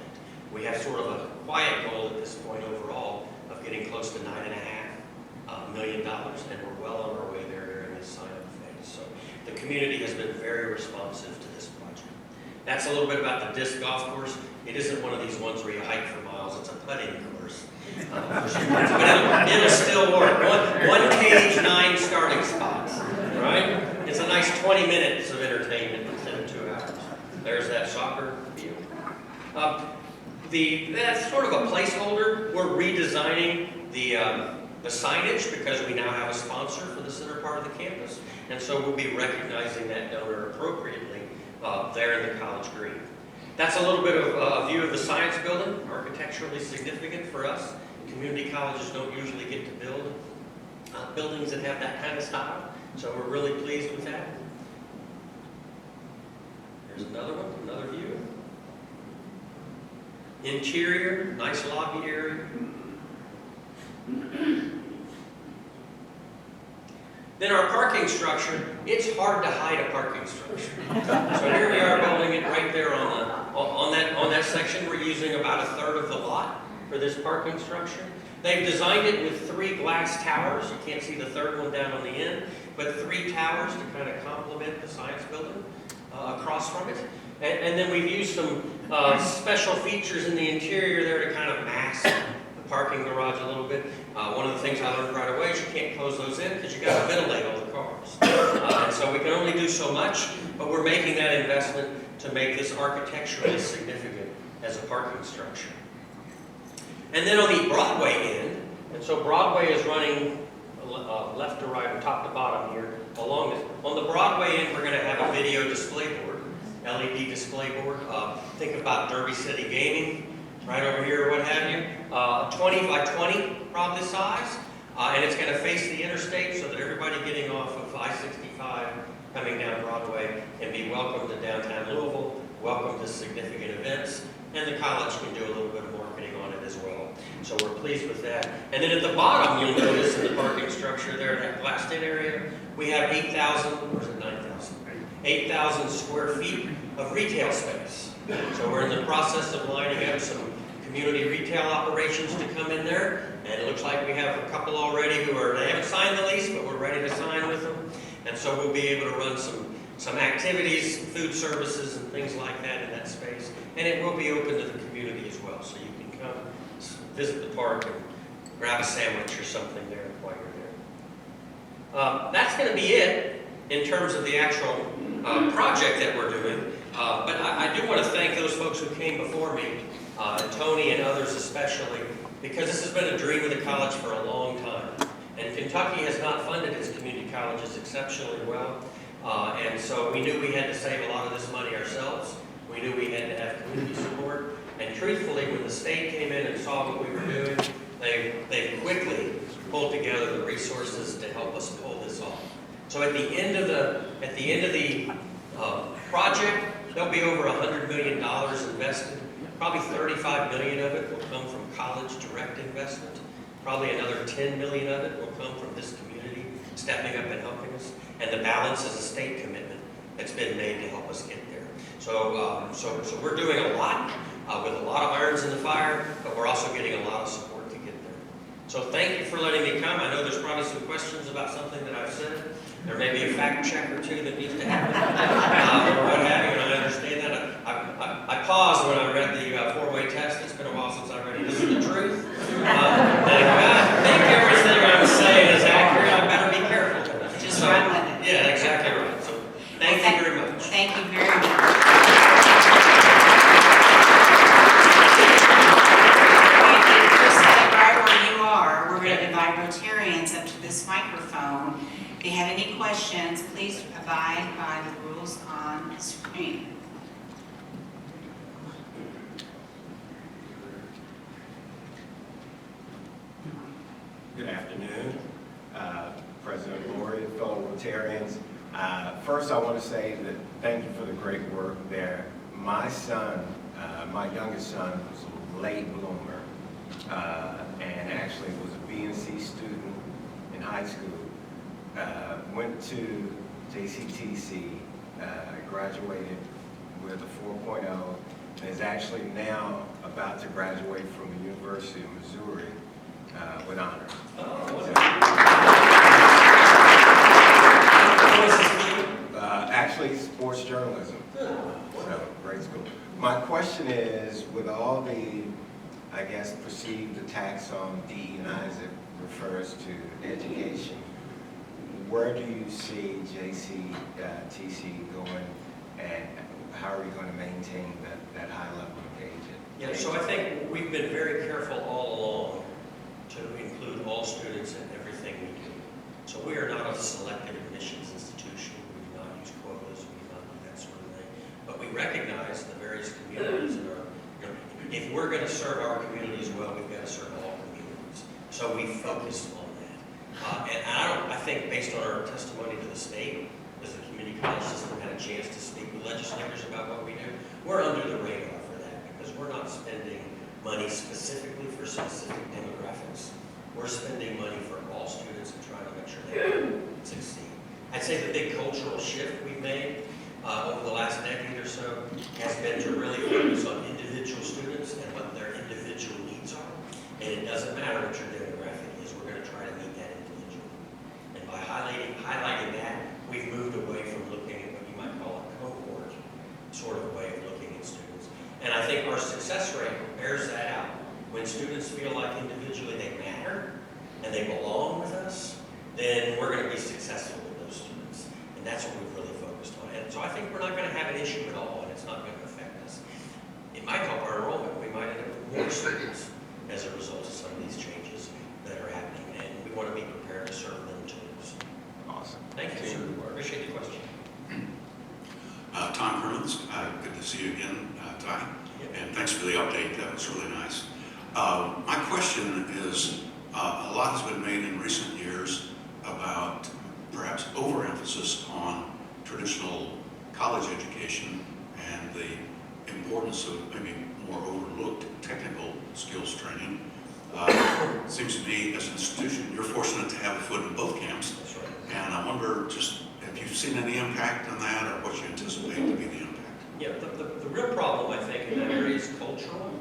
We have sort of a quiet goal at this point overall of getting close to $9.5 million, and we're well on our way there during this sign-up phase. So the community has been very responsive to this project. That's a little bit about the disc golf course. It isn't one of these ones where you hike for miles. It's a putting course. But it'll still work. One cage, 9 starting spots. Right? It's a nice 20 minutes of entertainment instead of 2 hours. There's that soccer field. That's sort of a placeholder. We're redesigning the signage because we now have a sponsor for the center part of the campus. And so we'll be recognizing that donor appropriately there in the College Green. That's a little bit of a view of the science building, architecturally significant for us. Community colleges don't usually get to build buildings that have that kind of style. So we're really pleased with that. Here's another one, another view. Interior, nice lobby area. Then our parking structure, it's hard to hide a parking structure. So here we are building it right there on that section. We're using about 1/3 of the lot for this parking structure. They've designed it with 3 glass towers. You can't see the 3rd one down on the end, but 3 towers to kind of complement the science building across from it. And then we've used some special features in the interior there to kind of mask the parking garage a little bit. One of the things I learned right away is you can't close those in because you got to ventilate all the cars. And so we can only do so much, but we're making that investment to make this architecturally significant as a parking structure. And then on the Broadway end, and so Broadway is running left to right or top to bottom here along this. On the Broadway end, we're going to have a video display board, LED display board. Think about Derby City Gaming right over here or what have you. 20 by 20 probably size. And it's going to face the interstate so that everybody getting off of I-65 coming down Broadway can be welcome to downtown Louisville, welcome to significant events, and the college can do a little bit of marketing on it as well. So we're pleased with that. And then at the bottom, you'll notice in the parking structure there, that glassed in area, we have 8,000, or is it 9,000? 8,000 square feet of retail space. So we're in the process of lining up some community retail operations to come in there. And it looks like we have a couple already who they haven't signed the lease, but we're ready to sign with them. And so we'll be able to run some activities, food services, and things like that in that space. And it will be open to the community as well. So you can come visit the park and grab a sandwich or something there while you're there. That's going to be it in terms of the actual project that we're doing. But I do want to thank those folks who came before me, Tony and others especially, because this has been a dream of the college for a long time. And Kentucky has not funded its community colleges exceptionally well. And so we knew we had to save a lot of this money ourselves. We knew we had to have community support. And truthfully, when the state came in and saw what we were doing, they quickly pulled together the resources to help us pull this off. So at the end of the project, there'll be over $100 million invested. Probably $35 million of it will come from college direct investment. Probably another $10 million of it will come from this community stepping up and helping us. And the balance is a state commitment that's been made to help us get there. So we're doing a lot with a lot of irons in the fire, but we're also getting a lot of support to get there. So thank you for letting me come. I know there's probably some questions about something that I've said. There may be a fact check or two that needs to happen, or what have you, and I understand that. I paused when I read the four-way test. It's been a while since I read it. This is the truth. I think everything I'm saying is accurate. I better be careful. Just run with it. Yeah, exactly right. So thank you very much. Thank you very much. Right where you are, we're going to invite Rotarians up to this microphone. If you have any questions, please abide by the rules on the screen. Good afternoon, President Lori, fellow Rotarians. First, I want to say that thank you for the great work there. My son, my youngest son, was a late bloomer and actually was a B&C student in high school. Went to JCTC, graduated with a 4.0, and is actually now about to graduate from the University of Missouri with honors. Actually, sports journalism. So, great school. My question is, with all the, I guess, perceived attacks on DE&I as it refers to education, where do you see JCTC going, and how are you going to maintain that high level of engagement? Yeah, so I think we've been very careful all along to include all students in everything we do. So we are not a selective admissions institution. We do not use quotas. We do not do that sort of thing. But we recognize the various communities in our, if we're going to serve our communities well, we've got to serve all communities. So we focused on that. And I think based on our testimony to the state, as the community college system had a chance to speak with legislators about what we do, we're under the radar for that because we're not spending money specifically for specific demographics. We're spending money for all students and trying to make sure they succeed. I'd say the big cultural shift we've made over the last decade or so has been to really focus on individual students and what their individual needs are. And it doesn't matter what your demographic is, we're going to try to meet that individually. And by highlighting that, we've moved away from looking at what you might call a cohort sort of way of looking at students. And I think our success rate bears that out. When students feel like individuals individually they matter and they belong with us, then we're going to be successful with those students. And that's what we've really focused on. And so I think we're not going to have an issue at all, and it's not going to affect us. It might help our enrollment. We might end up with more students as a result of some of these changes that are happening, and we want to be prepared to serve them too. So, Awesome. thank you, sir. Appreciate the question. Tom Hermans, good to see you again, Ty. And thanks for the update. That was really nice. My question is, a lot has been made in recent years about perhaps overemphasis on traditional college education and the importance of maybe more overlooked technical skills training. It seems to me, as an institution, you're fortunate to have a foot in both camps. That's right. And I wonder, just have you seen any impact on that, or what you anticipate to be the impact? Yeah, the real problem, I think, in that area is cultural,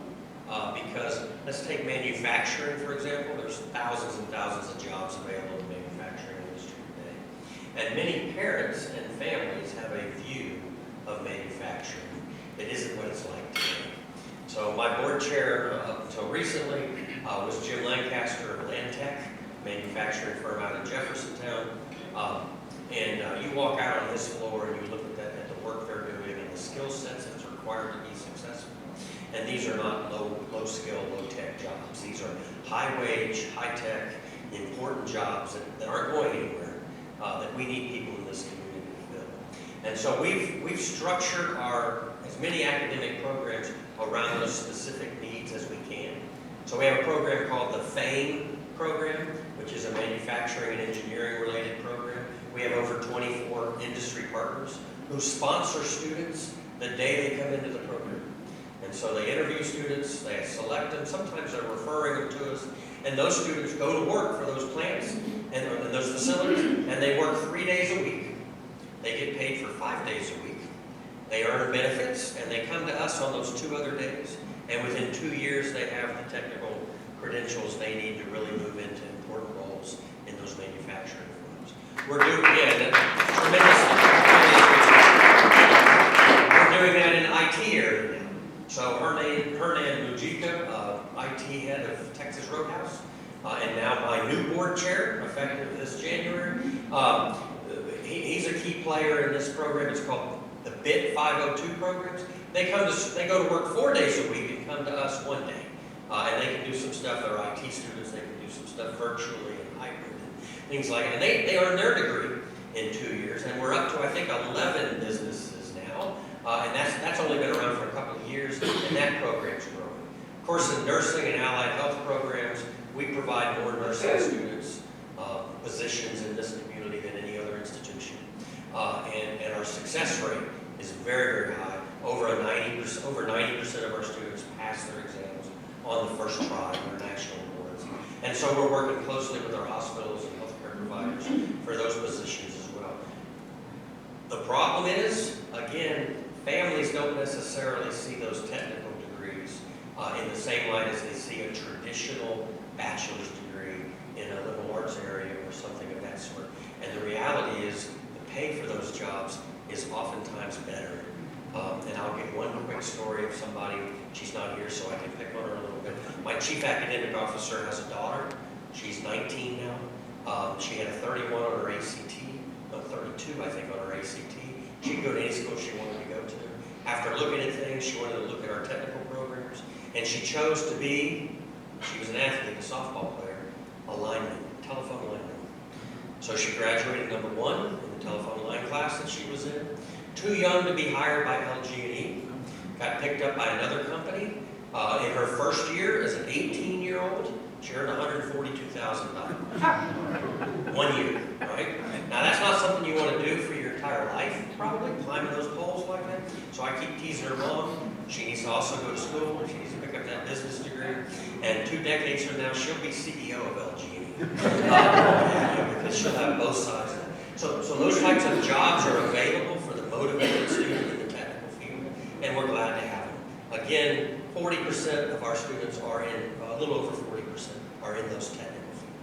because let's take manufacturing, for example. There's thousands and thousands of jobs available in the manufacturing industry today. And many parents and families have a view of manufacturing that isn't what it's like today. So my board chair, up until recently, was Jim Lancaster of Landtech, manufacturing firm out of Jeffersontown. You walk out on this floor and you look at the work they're doing and the skill sets that's required to be successful. And these are not low skill, low tech jobs. These are high wage, high tech, important jobs that aren't going anywhere, that we need people in this community to fill. And so we've structured as many academic programs around those specific needs as we can. So we have a program called the FAME program, which is a manufacturing and engineering related program. We have over 24 industry partners who sponsor students the day they come into the program. And so they interview students, they select them, sometimes they're referring them to us, and those students go to work for those plants and those facilities, and they work 3 days a week. They get paid for 5 days a week. They earn benefits, and they come to us on those 2 other days. And within 2 years, they have the technical credentials they need to really move into important roles in those manufacturing firms. We're doing that in IT area now. So Hernan Mujica, IT head of Texas Roadhouse, and now my new board chair, effective this January. He's a key player in this program. It's called the BIT 502 programs. They go to work 4 days a week and come to us 1 day. And they can do some stuff, they're IT students, they can do some stuff virtually and hybrid and things like that. And they earn their degree in 2 years, and we're up to, I think, 11 businesses now. And that's only been around for a couple of years, and that program's growing. Of course, in nursing and allied health programs, we provide more nursing students positions in this community than any other institution. And our success rate is very, very high. Over 90% of our students pass their exams on the first try in our national awards. And so we're working closely with our hospitals and healthcare providers for those positions as well. The problem is, again, families don't necessarily see those technical degrees in the same light as they see a traditional bachelor's degree in a liberal arts area or something of that sort. And the reality is the pay for those jobs is oftentimes better. And I'll give one quick story of somebody. She's not here, so I can pick on her a little bit. My chief academic officer has a daughter. She's 19 now. She had a 31 on her ACT, no, 32, I think, on her ACT. She could go to any school she wanted to go to. After looking at things, she wanted to look at our technical programs, and she chose to be, she was an athlete, a softball player, a lineman, telephone lineman. So she graduated number 1 in the telephone line class that she was in. Too young to be hired by LG&E. Got picked up by another company. In her first year as an 18-year-old, she earned $142,000. 1 year, right? Now that's not something you want to do for your entire life, probably, climbing those poles like that. So I keep teasing her mom. She needs to also go to school. She needs to pick up that business degree. And 2 decades from now, she'll be CEO of LG&E. Because she'll have both sides of that. So those types of jobs are available for the motivated student in the technical field, and we're glad to have them. Again, 40% of our students are in, a little over 40% are in those technical fields.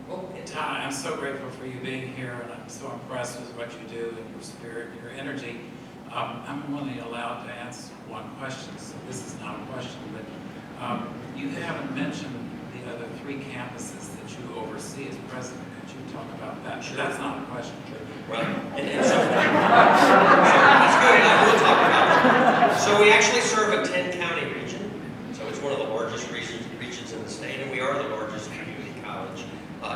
Well, Ty, I'm so grateful for you being here, and I'm so impressed with what you do and your spirit, your energy. I'm only allowed to ask one question, so this is not a question, but you haven't mentioned the other 3 campuses that you oversee as president. Could you talk about that? Sure. That's not a question. Well, and so that's good, I will talk about that. So we actually serve a 10-county region, so it's one of the largest regions in the state, and we are the largest community college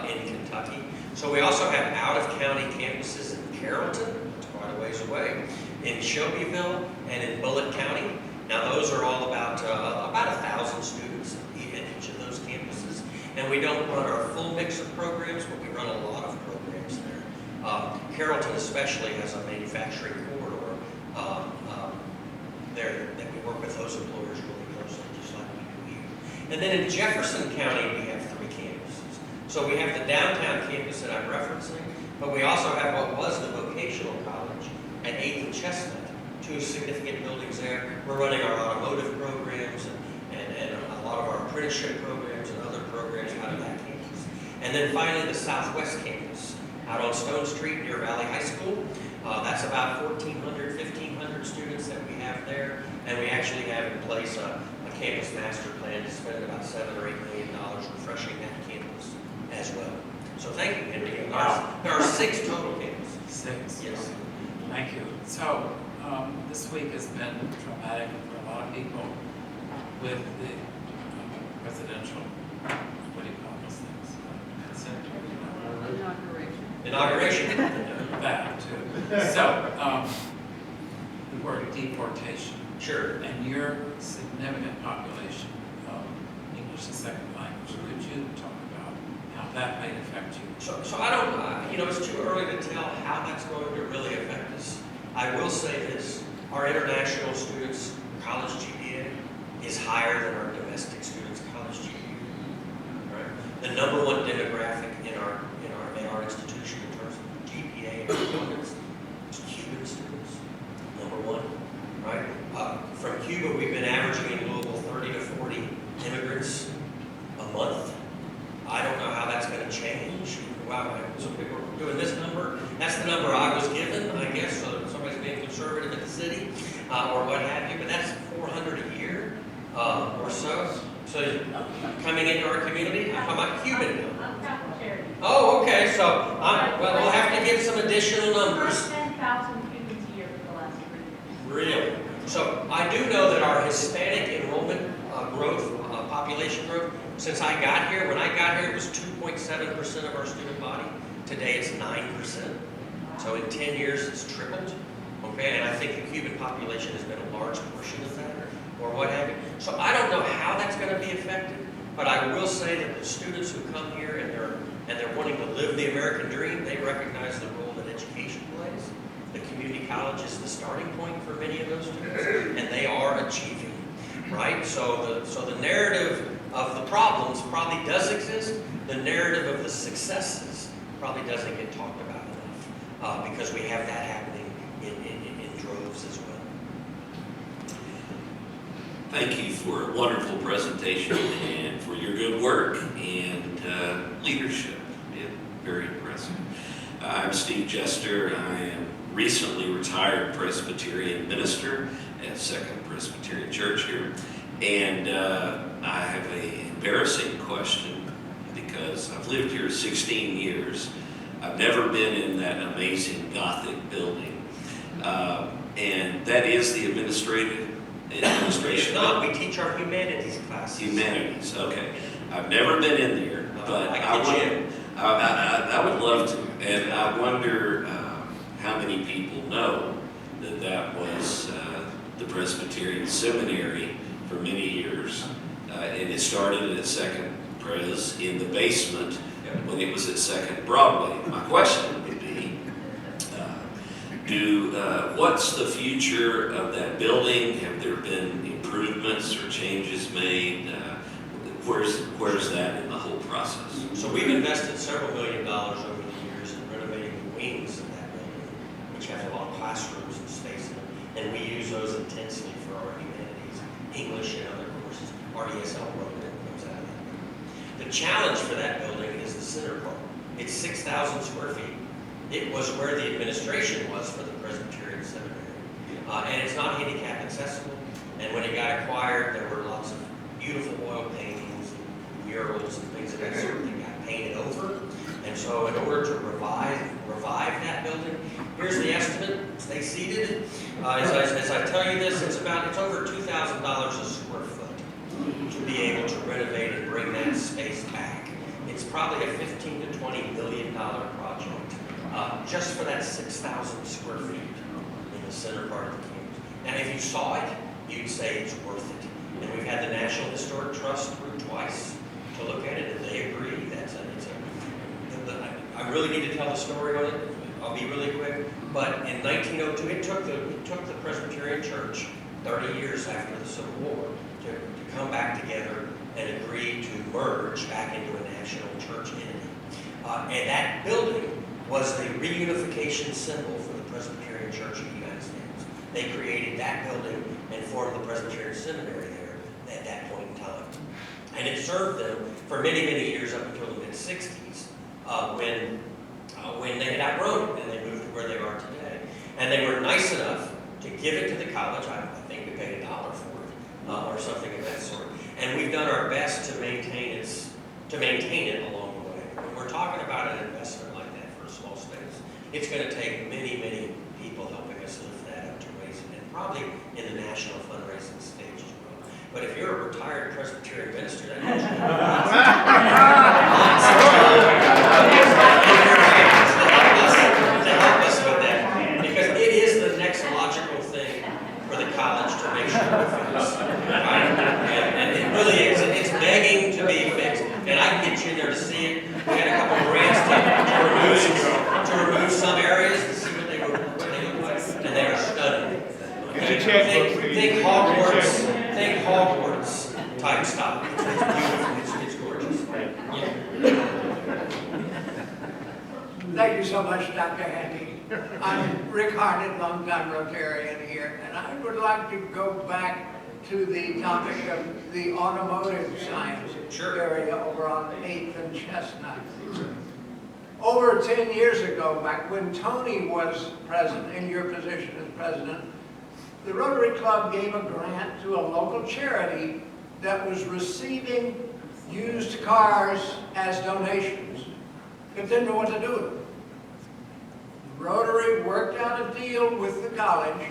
in Kentucky. So we also have out-of-county campuses in Carrollton, it's quite a ways away, in Shelbyville, and in Bullitt County. Now those are all about 1,000 students in each of those campuses. And we don't run our full mix of programs, but we run a lot of programs there. Carrollton especially has a manufacturing corridor there that we work with those employers really closely, just like we do here. And then in Jefferson County, we have 3 campuses. So we have the downtown campus that I'm referencing, but we also have what was the vocational college at 8th and Chestnut, 2 significant buildings there. We're running our automotive programs and a lot of our apprenticeship programs and other programs out of that campus. And then finally, the Southwest campus out on Stone Street near Valley High School. That's about 1,400, 1,500 students that we have there. And we actually have in place a campus master plan to spend about $7 or $8 million refreshing that campus as well. So thank you, Henry. There are 6 total campuses. 6? Yes. Thank you. So this week has been traumatic for a lot of people with the presidential, what do you call those things? Consent decree? Inauguration. That too. So the word deportation. Sure. And your significant population of English as a second language, could you talk about how that may affect you? So I don't, it's too early to tell how that's going to really affect us. I will say this, our international students' college GPA is higher than our domestic students' college GPA. Right? The #1 demographic in our institution in terms of GPA and performance is Cuban students. #1, right? From Cuba, we've been averaging in Louisville 30 to 40 immigrants a month. I don't know how that's going to change. Wow, so people are doing this number. That's the number I was given, I guess, so that somebody's being conservative in the city or what have you. But that's 400 a year or so. So coming into our community, I'm talking about Cuban now. Oh, okay. So we'll have to get some additional numbers. 10,000 Cubans a year for the last 3 years. Really? So I do know that our Hispanic enrollment growth, population growth, since I got here, when I got here, it was 2.7% of our student body. Today it's 9%. So in 10 years, it's tripled. Okay, and I think the Cuban population has been a large portion of that, or what have you. So I don't know how that's going to be affected, but I will say that the students who come here and they're wanting to live the American dream, they recognize the role that education plays. The community college is the starting point for many of those students, and they are achieving, right? So the narrative of the problems probably does exist. The narrative of the successes probably doesn't get talked about enough because we have that happening in droves as well. Thank you for a wonderful presentation and for your good work and leadership. Very impressive. I'm Steve Jester. I am recently retired Presbyterian minister at Second Presbyterian Church here. And I have an embarrassing question because I've lived here 16 years. I've never been in that amazing Gothic building. And that is the administration. No, we teach our humanities classes. Humanities, okay. I've never been in there, but I would love to. And I wonder how many people know that that was the Presbyterian Seminary for many years. And it started at Second Pres in the basement when it was at Second Broadway. My question would be, what's the future of that building? Have there been improvements or changes made? Where's that in the whole process? So we've invested several $1 million over the years in renovating the wings of that building, which have a lot of classrooms and space in them. And we use those intensely for our humanities, English, and other courses. Our ESL program comes out of that building. The challenge for that building is the center part. It's 6,000 square feet. It was where the administration was for the Presbyterian Seminary. And it's not handicap accessible. And when it got acquired, there were lots of beautiful oil paintings. We murals and things of that sort that got painted over. And so in order to revive that building, here's the estimate, stay seated. As I tell you this, it's over $2,000 a square foot to be able to renovate and bring that space back. It's probably a $15 to $20 million project, just for that 6,000 square feet in the center part of the campus. And if you saw it, you'd say it's worth it. And we've had the National Historic Trust through twice to look at it, and they agree. I really need to tell the story on it. I'll be really quick. But in 1902, it took the Presbyterian Church 30 years after the Civil War to come back together and agree to merge back into a national church entity. And that building was the reunification symbol for the Presbyterian Church of the United States. They created that building and formed the Presbyterian Seminary there at that point in time. And it served them for many, many years up until the mid-60s when they had outgrown it and they moved to where they are today. And they were nice enough to give it to the college. I think we paid $1 for it or something of that sort. And we've done our best to maintain it along the way. When we're talking about an investment like that for a small space, it's going to take many, many people helping us lift that up to raise it, and probably in the national fundraising stage as well. But if you're a retired Presbyterian minister, that means to help us with that, because it is the next logical thing for the college to make sure we fix. Right? And it really is. It's begging to be fixed. And I can get you in there to see it. We had a couple of grants to remove some areas to see what they look like, and they are stunning. Think Hogwarts type style. It's beautiful. It's gorgeous. Yeah. Thank you so much, Dr. Handy. I'm Rick Harnett, longtime Rotarian here, and I would like to go back to the topic of the automotive science area over on 8th and Chestnut. Over 10 years ago, back when Tony was president, in your position as president, the Rotary Club gave a grant to a local charity that was receiving used cars as donations, but didn't know what to do with them. Rotary worked out a deal with the college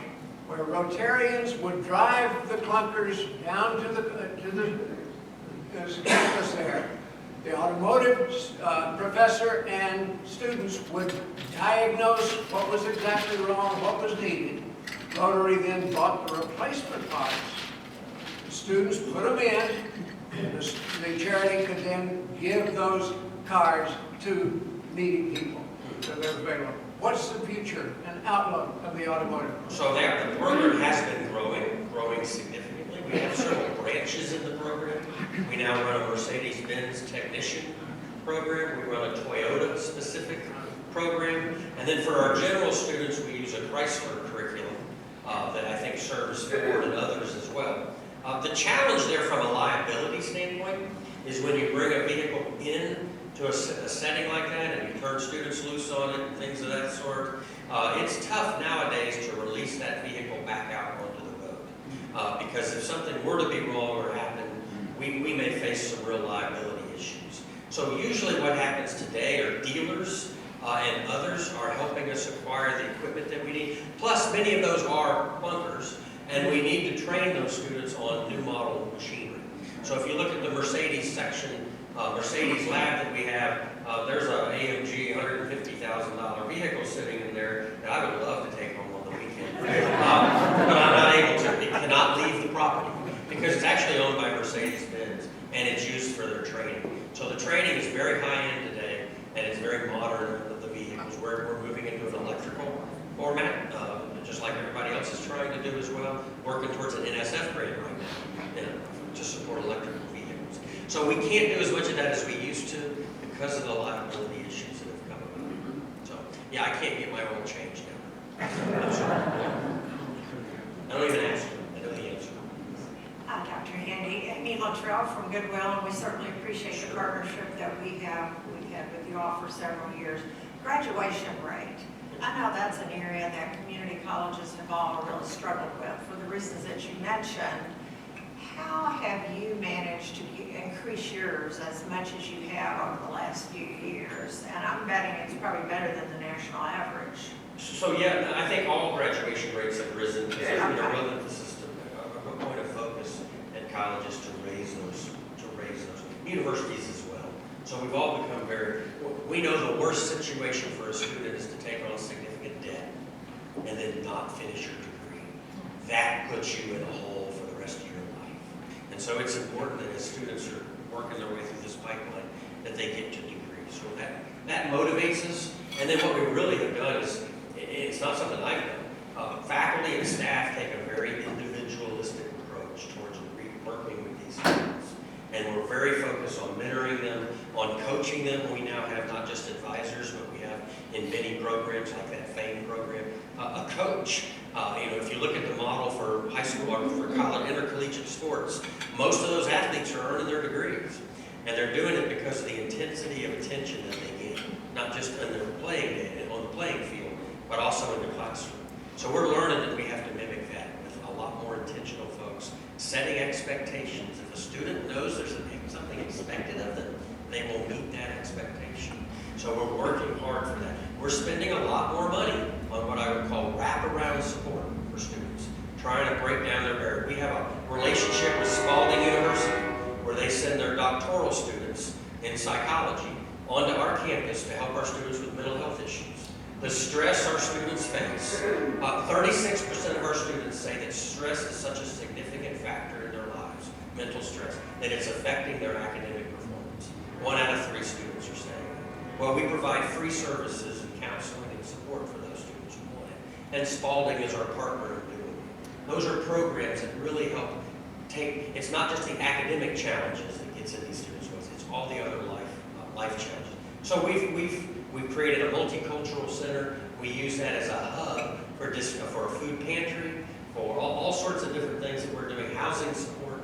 where Rotarians would drive the clunkers down to the campus there. The automotive professor and students would diagnose what was exactly wrong, what was needed. Rotary then bought the replacement parts. The students put them in, and the charity could then give those cars to needy people. So they're available. What's the future and outlook of the automotive? So the program has been growing significantly. We have several branches in the program. We now run a Mercedes-Benz technician program. We run a Toyota specific program. And then for our general students, we use a Chrysler curriculum that I think serves Ford and others as well. The challenge there from a liability standpoint is when you bring a vehicle in to a setting like that and you turn students loose on it and things of that sort, it's tough nowadays to release that vehicle back out onto the road. Because if something were to be wrong or happen, we may face some real liability issues. So usually what happens today are dealers and others are helping us acquire the equipment that we need. Plus, many of those are bunkers, and we need to train those students on new model machinery. So if you look at the Mercedes section, Mercedes lab that we have, there's a AMG $150,000 vehicle sitting in there that I would love to take home on the weekend. But I'm not able to. It cannot leave the property because it's actually owned by Mercedes-Benz and it's used for their training. So the training is very high-end today and it's very modern of the vehicles. We're moving into an electrical format, just like everybody else is trying to do as well, working towards an NSF grant right now to support electrical vehicles. So we can't do as much of that as we used to because of the liability issues that have come about. So yeah, I can't get my oil changed now. I'm sorry. I don't even ask you. I know the answer. Dr. Handy, Amy Luttrell from Goodwill, and we certainly appreciate the partnership that we've had with you all for several years. Graduation rate. I know that's an area that community colleges have all really struggled with for the reasons that you mentioned. how have you managed to increase yours as much as you have over the last few years? And I'm betting it's probably better than the national average. So yeah, I think all graduation rates have risen because there's been a real emphasis, a point of focus at colleges to raise those, universities as well. So we've all become we know the worst situation for a student is to take on significant debt and then not finish your degree. That puts you in a hole for the rest of your life. And so it's important that as students are working their way through this pipeline, that they get to degrees. So that motivates us. And then what we really have done is, it's not something I've done. Faculty and staff take a very individualistic approach towards working with these students. And we're very focused on mentoring them, on coaching them. We now have not just advisors, but we have in many programs like that FAME program, a coach. If you look at the model for high school or for college intercollegiate sports, most of those athletes are earning their degrees. And they're doing it because of the intensity of attention that they get, not just on their playing day, on the playing field, but also in the classroom. So we're learning that we have to mimic that with a lot more intentional folks, setting expectations. If a student knows there's something expected of them, they will meet that expectation. So we're working hard for that. We're spending a lot more money on what I would call wraparound support for students, trying to break down their barrier. We have a relationship with Spalding University where they send their doctoral students in psychology onto our campus to help our students with mental health issues. The stress our students face, 36% of our students say that stress is such a significant factor in their lives, mental stress, that it's affecting their academic performance. 1 out of 3 students are saying that. Well, we provide free services and counseling and support for those students who want it. And Spalding is our partner in doing it. Those are programs that really help it's not just the academic challenges that gets in these students' ways, it's all the other life challenges. So we've created a multicultural center. We use that as a hub for a food pantry, for all sorts of different things that we're doing, housing support.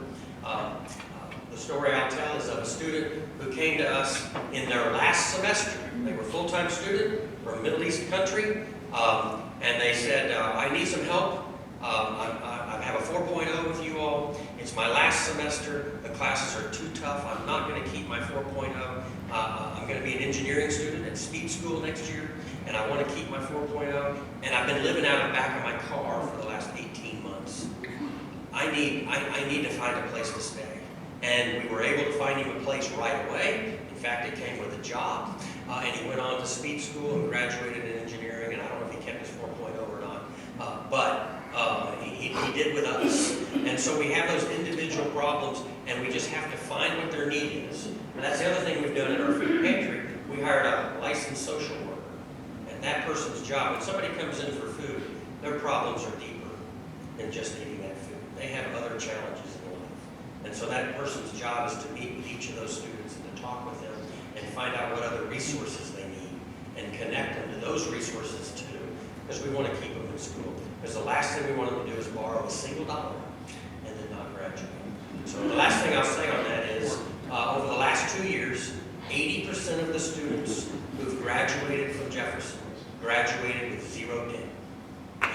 The story I'll tell is of a student who came to us in their last semester. They were a full-time student from a Middle East country, and they said, I need some help. I have a 4.0 with you all. It's my last semester. The classes are too tough. I'm not going to keep my 4.0. I'm going to be an engineering student at speed school next year, and I want to keep my 4.0. And I've been living out of the back of my car for the last 18 months. I need to find a place to stay. And we were able to find him a place right away. In fact, it came with a job. And he went on to speed school and graduated in engineering, and I don't know if he kept his 4.0 or not. But he did with us. And so we have those individual problems, and we just have to find what their need is. And that's the other thing we've done in our food pantry. We hired a licensed social worker. And that person's job, when somebody comes in for food, their problems are deeper than just eating that food. They have other challenges in life. And so that person's job is to meet with each of those students and to talk with them and find out what other resources they need and connect them to those resources too, because we want to keep them in school. Because the last thing we want them to do is borrow a single dollar and then not graduate. So the last thing I'll say on that is, over the last 2 years, 80% of the students who've graduated from Jefferson graduated with 0 debt. 80%.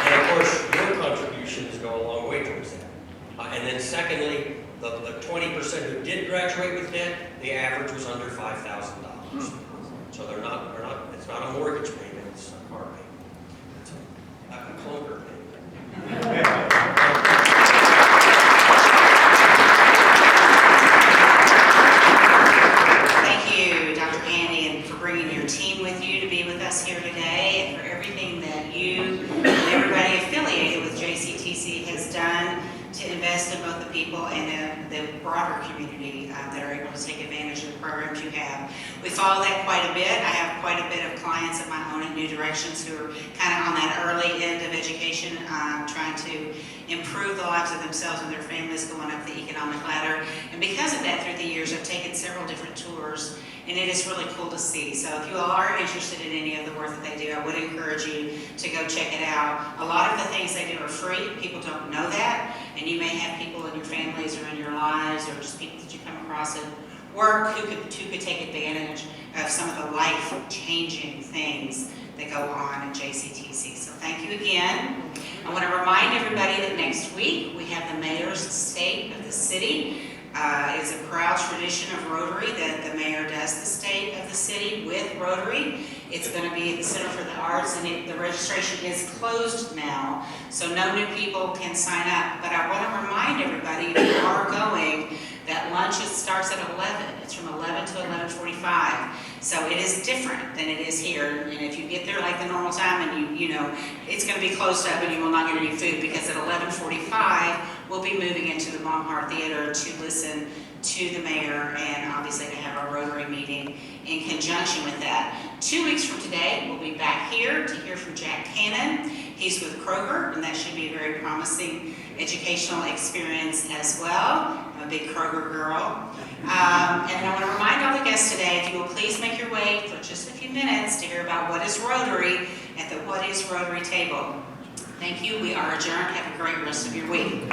And of course, your contributions go a long way towards that. And then secondly, the 20% who did graduate with debt, the average was under $5,000. So it's not a mortgage payment, it's a car payment. It's a clunker payment. Thank you, Dr. Andy, and for bringing your team with you to be with us here today, and for everything that you and everybody affiliated with JCTC has done to invest in both the people and the broader community that are able to take advantage of the programs you have. We follow that quite a bit. I have quite a bit of clients of my own at New Directions who are kind of on that early end of education, trying to improve the lives of themselves and their families going up the economic ladder. And because of that, through the years, I've taken several different tours, and it is really cool to see. So if you all are interested in any of the work that they do, I would encourage you to go check it out. A lot of the things they do are free. People don't know that, and you may have people in your families or in your lives or just people that you come across at work who could take advantage of some of the life-changing things that go on at JCTC. So thank you again. I want to remind everybody that next week we have the mayor's state of the city. It is a proud tradition of Rotary that the mayor does the state of the city with Rotary. It's going to be at the Center for the Arts, and the registration is closed now, so no new people can sign up. But I want to remind everybody, if you are going, that lunch starts at 11. It's from 11 to 11:45. So it is different than it is here. And if you get there like the normal time and you know, it's going to be closed up and you will not get any food, because at 11:45, we'll be moving into the Baumhart Theater to listen to the mayor and obviously to have our Rotary meeting in conjunction with that. 2 weeks from today, we'll be back here to hear from Jack Cannon. He's with Kroger, and that should be a very promising educational experience as well. I'm a big Kroger girl. And I want to remind all the guests today, if you will please make your way for just a few minutes to hear about what is Rotary at the What is Rotary table. Thank you. We are adjourned. Have a great rest of your week.